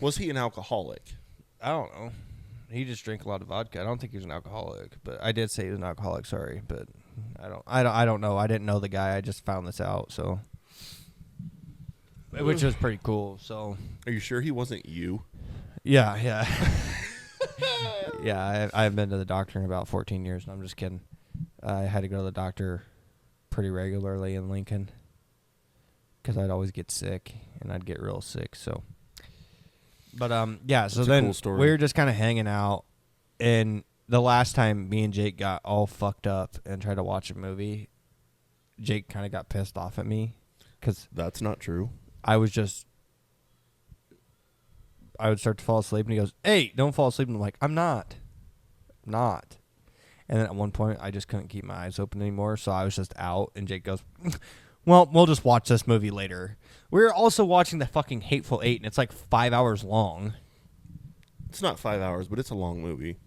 Was he an alcoholic? I don't know. He just drank a lot of vodka. I don't think he was an alcoholic, but I did say he was an alcoholic. Sorry, but I don't know. I didn't know the guy. I just found this out, so which was pretty cool. So Are you sure he wasn't you? yeah. Yeah, I've been to the doctor in about 14 years, and I'm just kidding. I had to go to the doctor pretty regularly in Lincoln because I'd always get sick, and I'd get real sick. So, but yeah. So That's a then cool story. we were just kind of hanging out, and the last time me and Jake got all fucked up and tried to watch a movie, Jake kind of got pissed off at me because That's not true. I would start to fall asleep, and he goes, "Hey, don't fall asleep." And I'm like, I'm not. And then at one point, I just couldn't keep my eyes open anymore, so I was just out, and Jake goes, well, we'll just watch this movie later. We were also watching the fucking Hateful Eight, and it's like 5 hours long. It's not 5 hours, but it's a long movie.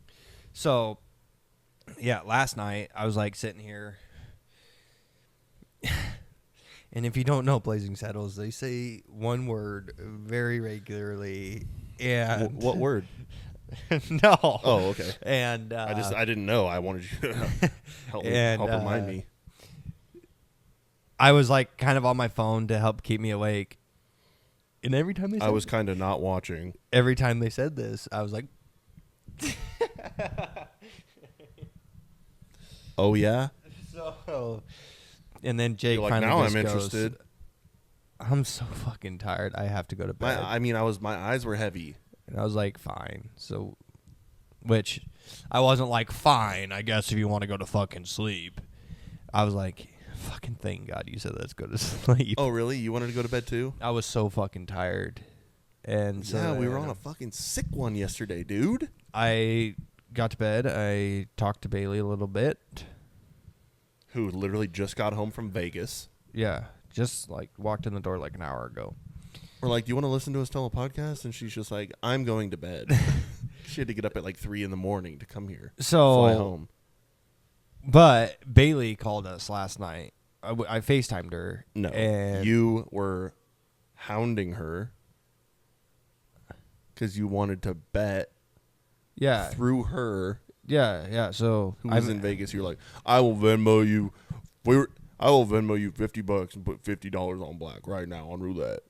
So, yeah, last night, I was like sitting here, and if you don't know Blazing Saddles, they say one word very regularly. And What word? No. Oh, okay. And I didn't know. I wanted you to help remind me. I was like kind of on my phone to help keep me awake. And every time I was kind of not watching. every time they said this, I was like, Oh yeah. so. And then Jake You're like, finally now just I'm goes, interested. I'm so fucking tired. I have to go to bed. My eyes were heavy. And I was like, fine. So, which I wasn't like, fine, I guess if you want to go to fucking sleep. I was like, fucking thank God you said let's go to sleep. Oh really? You wanted to go to bed too? I was so fucking tired. And so Yeah, we were on a fucking sick one yesterday, dude. I got to bed. I talked to Bailey a little bit. Who literally just got home from Vegas. Yeah, just like walked in the door like an hour ago. We're like, do you want to listen to us tell a podcast? And she's just like, I'm going to bed. She had to get up at like 3 a.m. to come here. So, Fly home. But Bailey called us last night. I FaceTimed her. No, and you were hounding her because you wanted to bet yeah, through her, yeah. So who was in Vegas. You're like, I will Venmo you. I will Venmo you $50 and put $50 on black right now on roulette.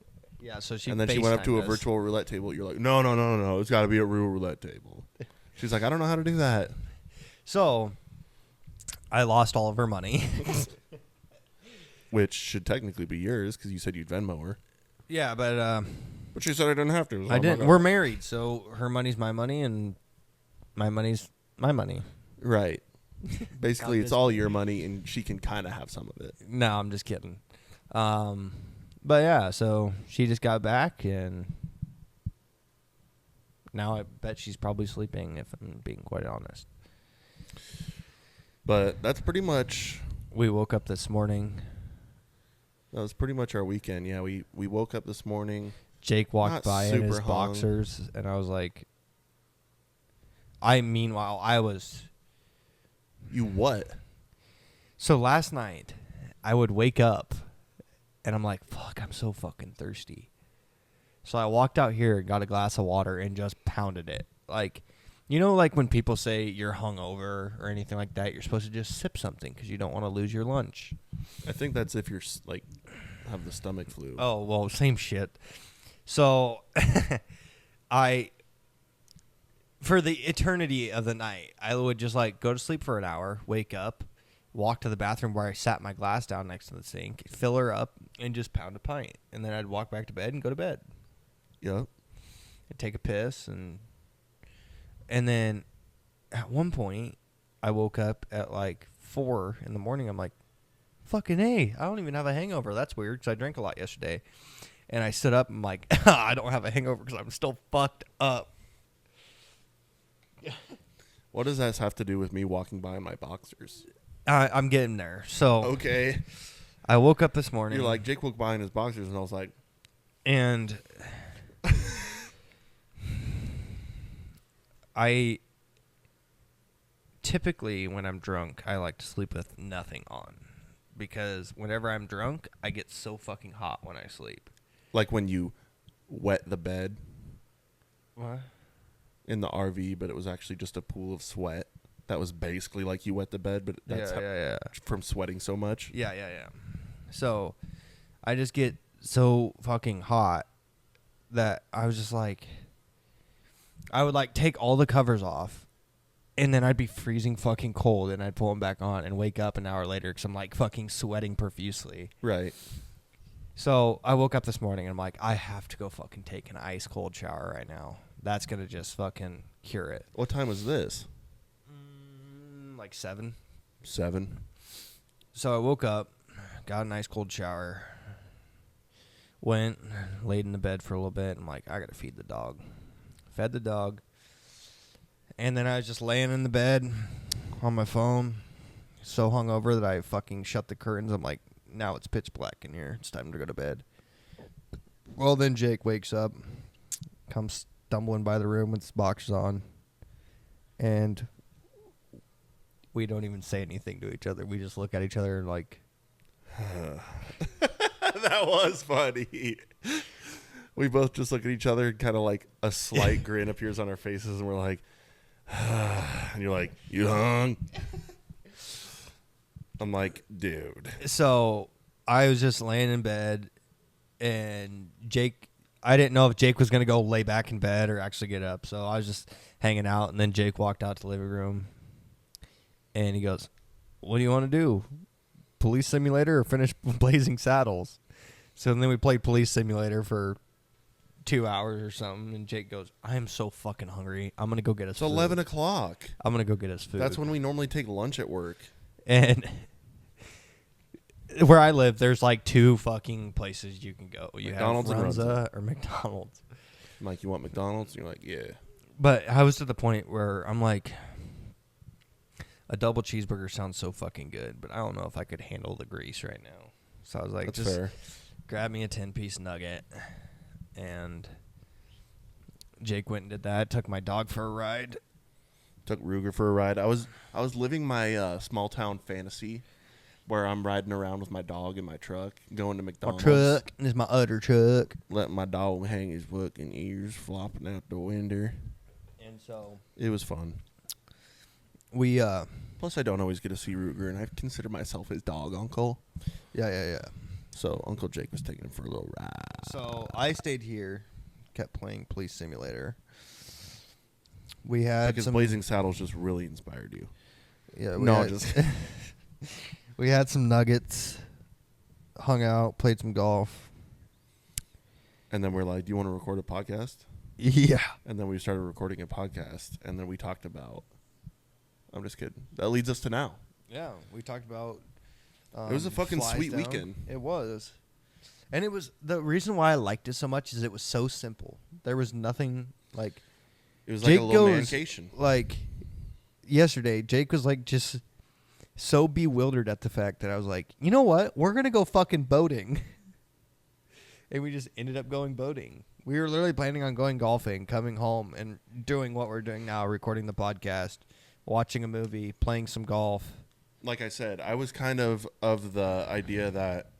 Yeah, so she And then she went up to a FaceTimed us. virtual roulette table. You're like, no. It's got to be a real roulette table. She's like, I don't know how to do that. So I lost all of her money. Which should technically be yours because you said you'd Venmo her. Yeah, but But she said I didn't have to. So I I'm not didn't. gonna. We're married, so her money's my money, and my money's my money. Right. Basically, it's all your money, and she can kind of have some of it. No, I'm just kidding. But yeah, so she just got back, and now I bet she's probably sleeping, if I'm being quite honest. But that's pretty much. We woke up this morning. That was pretty much our weekend. Yeah, we woke up this morning. Jake walked Not by in his super hung. boxers, and I was like, meanwhile, I was. You what? So last night, I would wake up, and I'm like, fuck, I'm so fucking thirsty. So I walked out here and got a glass of water and just pounded it. Like, you know, like when people say you're hungover or anything like that, you're supposed to just sip something because you don't want to lose your lunch. I think that's if you're like have the stomach flu. Oh, well, same shit. So for the eternity of the night, I would just like go to sleep for an hour, wake up, walk to the bathroom where I sat my glass down next to the sink, fill her up, and just pound a pint. And then I'd walk back to bed and go to bed. Yeah. I'd take a piss, and then at one point, I woke up at like 4 in the morning. I'm like, fucking A, I don't even have a hangover. That's weird because I drank a lot yesterday. And I stood up and I'm like, I don't have a hangover because I'm still fucked up. What does that have to do with me walking by in my boxers? I'm getting there. So Okay. I woke up this morning. You're like, Jake woke by in his boxers, and I was like, and I typically, when I'm drunk, I like to sleep with nothing on. Because whenever I'm drunk, I get so fucking hot when I sleep. like when you wet the bed What? in the RV, but it was actually just a pool of sweat. That was basically like you wet the bed, but that's Yeah. from sweating so much. Yeah. So I just get so fucking hot that I was just like, I would like take all the covers off, and then I'd be freezing fucking cold, and I'd pull them back on and wake up an hour later because I'm like fucking sweating profusely. Right. So I woke up this morning and I'm like, I have to go fucking take an ice cold shower right now. That's gonna just fucking cure it. What time was this? Like 7. 7. So I woke up, got a nice cold shower, went, laid in the bed for a little bit. I'm like, I gotta feed the dog. Fed the dog. And then I was just laying in the bed on my phone, so hungover that I fucking shut the curtains. I'm like, now it's pitch black in here. It's time to go to bed. Well, then Jake wakes up, comes stumbling by the room with his boxers on, and we don't even say anything to each other. We just look at each other and like... That was funny. We both just look at each other and kind of like a slight grin appears on our faces, and we're like, and you're like, you hung? I'm like, dude. So I was just laying in bed, and Jake, I didn't know if Jake was going to go lay back in bed or actually get up. So I was just hanging out, and then Jake walked out to the living room, and he goes, what do you want to do? Police Simulator or finish Blazing Saddles? So then we played Police Simulator for 2 hours or something, and Jake goes, I am so fucking hungry. I'm going to go get us It's food. 11 o'clock. I'm going to go get us food. That's when we normally take lunch at work. And where I live, there's like 2 fucking places you can go. You McDonald's have and Runza or McDonald's. I'm like, you want McDonald's? And you're like, yeah. But I was to the point where I'm like, a double cheeseburger sounds so fucking good, but I don't know if I could handle the grease right now. So I was like, That's just fair. grab me a 10-piece nugget. And Jake went and did that. Took my dog for a ride. Took Ruger for a ride. I was living my small town fantasy where I'm riding around with my dog in my truck, going to My McDonald's. truck. This is my other truck. Letting my dog hang his fucking ears flopping out the window. And so It was fun. we, Plus, I don't always get to see Ruger, and I consider myself his dog uncle. yeah. So Uncle Jake was taking him for a little ride. So I stayed here, kept playing Police Simulator. We had Because some Blazing Saddles just really inspired you. Yeah, we had some nuggets, hung out, played some golf. And then we're like, do you want to record a podcast? Yeah. And then we started recording a podcast, and then we talked about... I'm just kidding. That leads us to now. Yeah, we talked about It was a fucking flies sweet down. weekend. It was. And it was the reason why I liked it so much is it was so simple. There was nothing like It was like Jake a little goes, mancation. like yesterday, Jake was like just so bewildered at the fact that I was like, you know what? We're gonna go fucking boating. And we just ended up going boating. We were literally planning on going golfing, coming home, and doing what we're doing now, recording the podcast, watching a movie, playing some golf. Like I said, I was kind of the idea that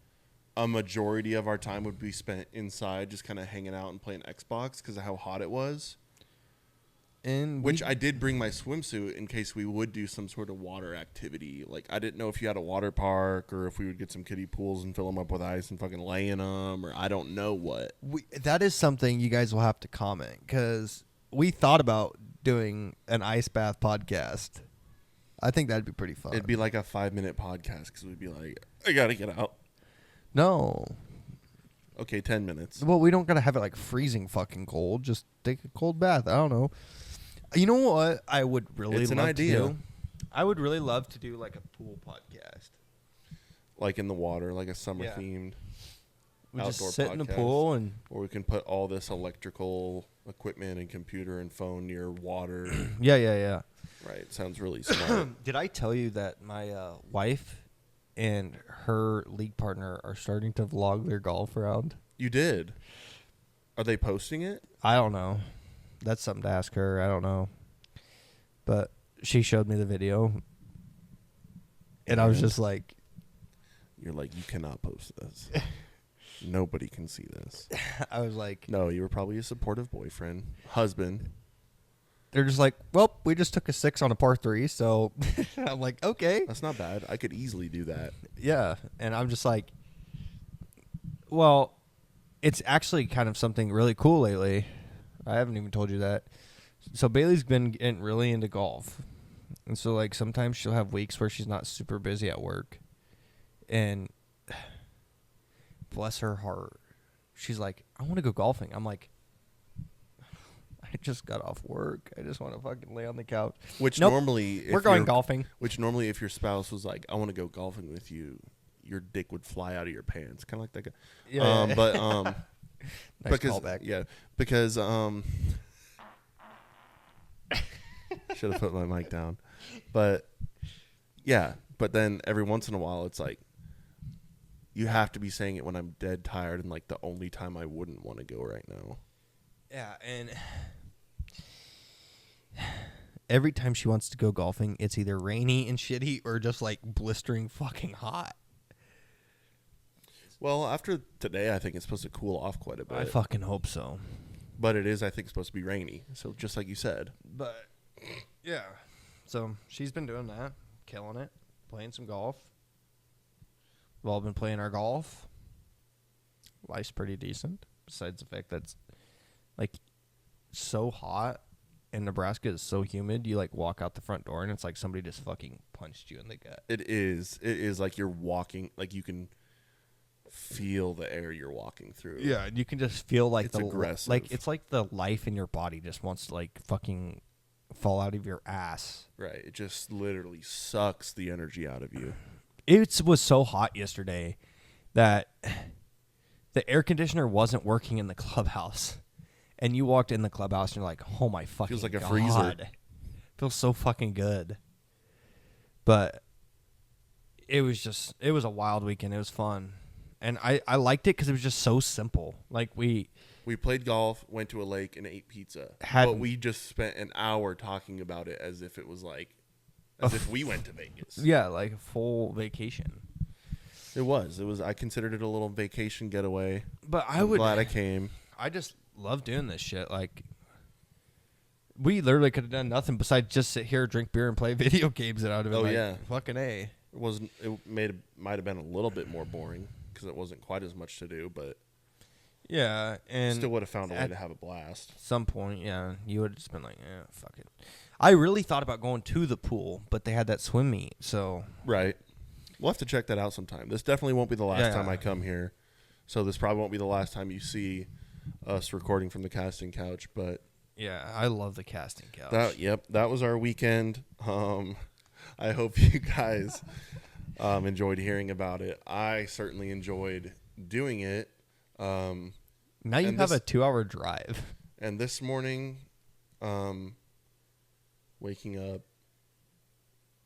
a majority of our time would be spent inside just kind of hanging out and playing Xbox because of how hot it was. And Which I did bring my swimsuit in case we would do some sort of water activity. Like, I didn't know if you had a water park or if we would get some kiddie pools and fill them up with ice and fucking lay in them, or I don't know what. that is something you guys will have to comment, because we thought about doing an ice bath podcast. I think that'd be pretty fun. It'd be like a 5-minute podcast because we'd be like, I got to get out. No. Okay, 10 minutes. Well, we don't got to have it like freezing fucking cold. Just take a cold bath. I don't know. You know what I would really It's an love idea. to do? I would really love to do like a pool podcast. Like in the water, like a summer Yeah. themed We outdoor just sit in a podcast. pool and Or we can put all this electrical equipment and computer and phone near water. yeah. Right, sounds really smart. Did I tell you that my wife and her league partner are starting to vlog their golf round. You did. Are they posting it? I don't know. That's something to ask her. I don't know. But she showed me the video. And I was just like... You're like, you cannot post this. Nobody can see this. I was like... No, you were probably a supportive boyfriend, husband. They're just like, well, we just took a 6 on a par 3, so... I'm like, okay. That's not bad. I could easily do that. Yeah. And I'm just like... Well, it's actually kind of something really cool lately. I haven't even told you that. So Bailey's been getting really into golf. And so, like, sometimes she'll have weeks where she's not super busy at work. And bless her heart, she's like, I want to go golfing. I'm like, I just got off work. I just want to fucking lay on the couch. Which Nope. normally... We're going golfing. Which normally if your spouse was like, I want to go golfing with you, your dick would fly out of your pants. Kind of like that guy. Yeah. But... Nice because, callback. Yeah. Because... should have put my mic down. But... Yeah. But then every once in a while, it's like, you have to be saying it when I'm dead tired and, like, the only time I wouldn't want to go right now. Yeah, and every time she wants to go golfing, it's either rainy and shitty or just, like, blistering fucking hot. Well, after today, I think it's supposed to cool off quite a bit. I fucking hope so. But it is, I think, supposed to be rainy. So just like you said. But, yeah. So she's been doing that, killing it, playing some golf. We've all been playing our golf. Life's pretty decent, besides the fact that's, like, so hot and Nebraska is so humid. You, like, walk out the front door and it's like somebody just fucking punched you in the gut. It is. It is like you're walking, like you can feel the air you're walking through. Yeah, you can just feel like It's aggressive. Like, it's like the life in your body just wants to, like, fucking fall out of your ass. Right. It just literally sucks the energy out of you. It was so hot yesterday that the air conditioner wasn't working in the clubhouse. And you walked in the clubhouse and you're like, oh my fucking Feels like a God. freezer. Feels so fucking good. But it was a wild weekend. It was fun. And I liked it because it was just so simple. Like, we played golf, went to a lake, and ate pizza. But we just spent an hour talking about it as if it was like, as if we went to Vegas. Yeah, like a full vacation. It was. I considered it a little vacation getaway. But I'm glad I came. I just love doing this shit. Like, we literally could have done nothing besides just sit here, drink beer, and play video games. And I would have been like, yeah. fucking A. It might have been a little bit more boring because it wasn't quite as much to do, but Yeah, and still would have found a way to have a blast. At some point, yeah, you would have just been like, fuck it. I really thought about going to the pool, but they had that swim meet, so. Right. We'll have to check that out sometime. This definitely won't be the last time I come here. So this probably won't be the last time you see us recording from the casting couch, but Yeah, I love the casting couch. That was our weekend. I hope you guys enjoyed hearing about it. I certainly enjoyed doing it. Now you have a 2-hour drive. And this morning, waking up,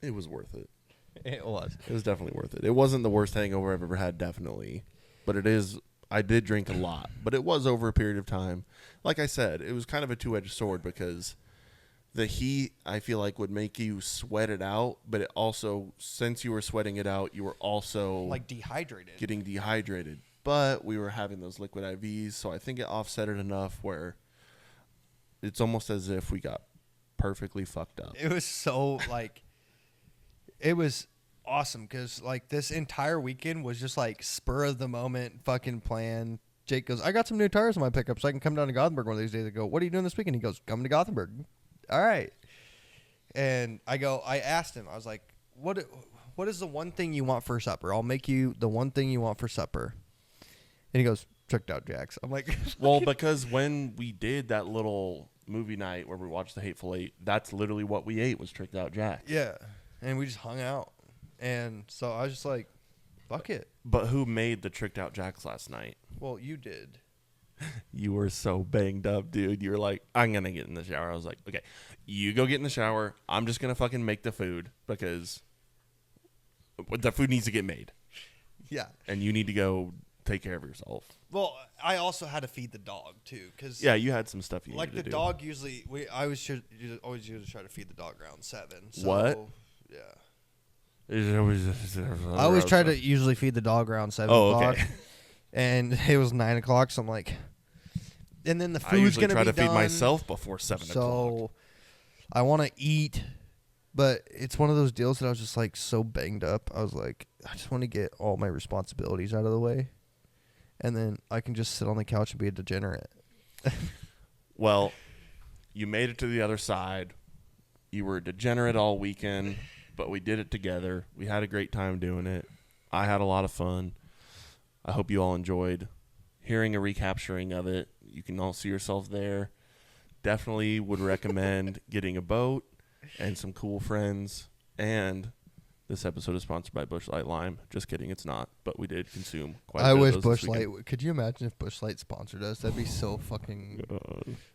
it was worth it. It was. It was definitely worth it. It wasn't the worst hangover I've ever had, definitely. But it is, I did drink a lot. But it was over a period of time. Like I said, it was kind of a two-edged sword because the heat, I feel like, would make you sweat it out. But it also, since you were sweating it out, you were also Like dehydrated. getting dehydrated. But we were having those liquid IVs, so I think it offset it enough where it's almost as if we got perfectly fucked up. It was so, like, it was awesome because, like, this entire weekend was just, like, spur of the moment fucking plan. Jake goes, I got some new tires on my pickup, so I can come down to Gothenburg one of these days. I go, what are you doing this weekend? He goes, coming to Gothenburg. All right. And I asked him, I was like, what is the one thing you want for supper? I'll make you the one thing you want for supper. And he goes, tricked out Jacks. I'm like, well, because when we did that little movie night where we watched The Hateful Eight, that's literally what we ate was Tricked Out Jack. yeah. And we just hung out. And so I was just like, fuck it. But who made the Tricked Out Jacks last night? Well, you did. You were so banged up, dude. You were like, I'm going to get in the shower. I was like, okay, you go get in the shower. I'm just going to fucking make the food because The food needs to get made, Yeah. and you need to go take care of yourself. Well, I also had to feed the dog too, because Yeah, you had some stuff you like needed the to do. dog usually I always usually try to feed the dog around 7. So, What? Yeah. I always try to usually feed the dog around 7 Oh, o'clock. okay. And it was 9 o'clock, so I'm like, and then the I food's usually gonna try be to feed done, myself before 7 o'clock. So I want to eat, but it's one of those deals that I was just like so banged up. I was like, I just want to get all my responsibilities out of the way, and then I can just sit on the couch and be a degenerate. Well, you made it to the other side. You were a degenerate all weekend, but we did it together. We had a great time doing it. I had a lot of fun. I hope you all enjoyed hearing a recapturing of it. You can all see yourself there. Definitely would recommend getting a boat and some cool friends. And this episode is sponsored by Busch Light Lime. Just kidding, it's not. But we did consume quite a bit I wish of those this Busch weekend. Light. Could you imagine if Busch Light sponsored us? That'd be so fucking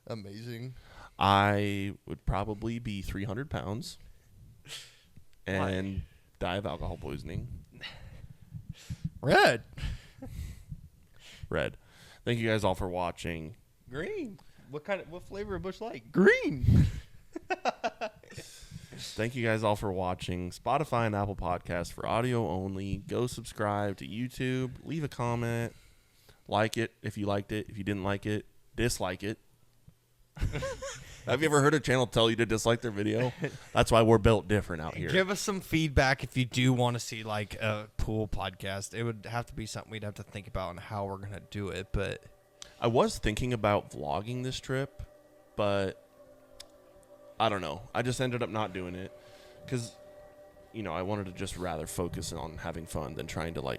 amazing. I would probably be 300 pounds and die of alcohol poisoning. Red, Red. Thank you guys all for watching. green. What flavor of Busch Light? Green. Thank you guys all for watching. Spotify and Apple Podcasts for audio only. Go subscribe to YouTube. Leave a comment. Like it if you liked it. If you didn't like it, dislike it. Have you ever heard a channel tell you to dislike their video? That's why we're built different out here. Give us some feedback if you do want to see like a pool podcast. It would have to be something we'd have to think about on how we're gonna do it. But I was thinking about vlogging this trip, but I don't know. I just ended up not doing it because, I wanted to just rather focus on having fun than trying to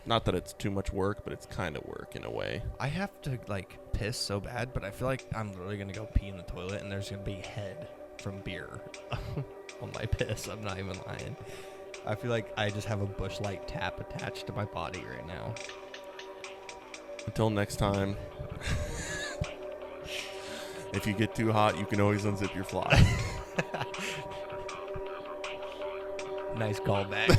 not that it's too much work, but it's kind of work in a way. I have to like piss so bad, but I feel like I'm literally gonna go pee in the toilet and there's gonna be head from beer on my piss. I'm not even lying. I feel like I just have a Busch Light tap attached to my body right now. Until next time, if you get too hot, you can always unzip your fly. Nice callback.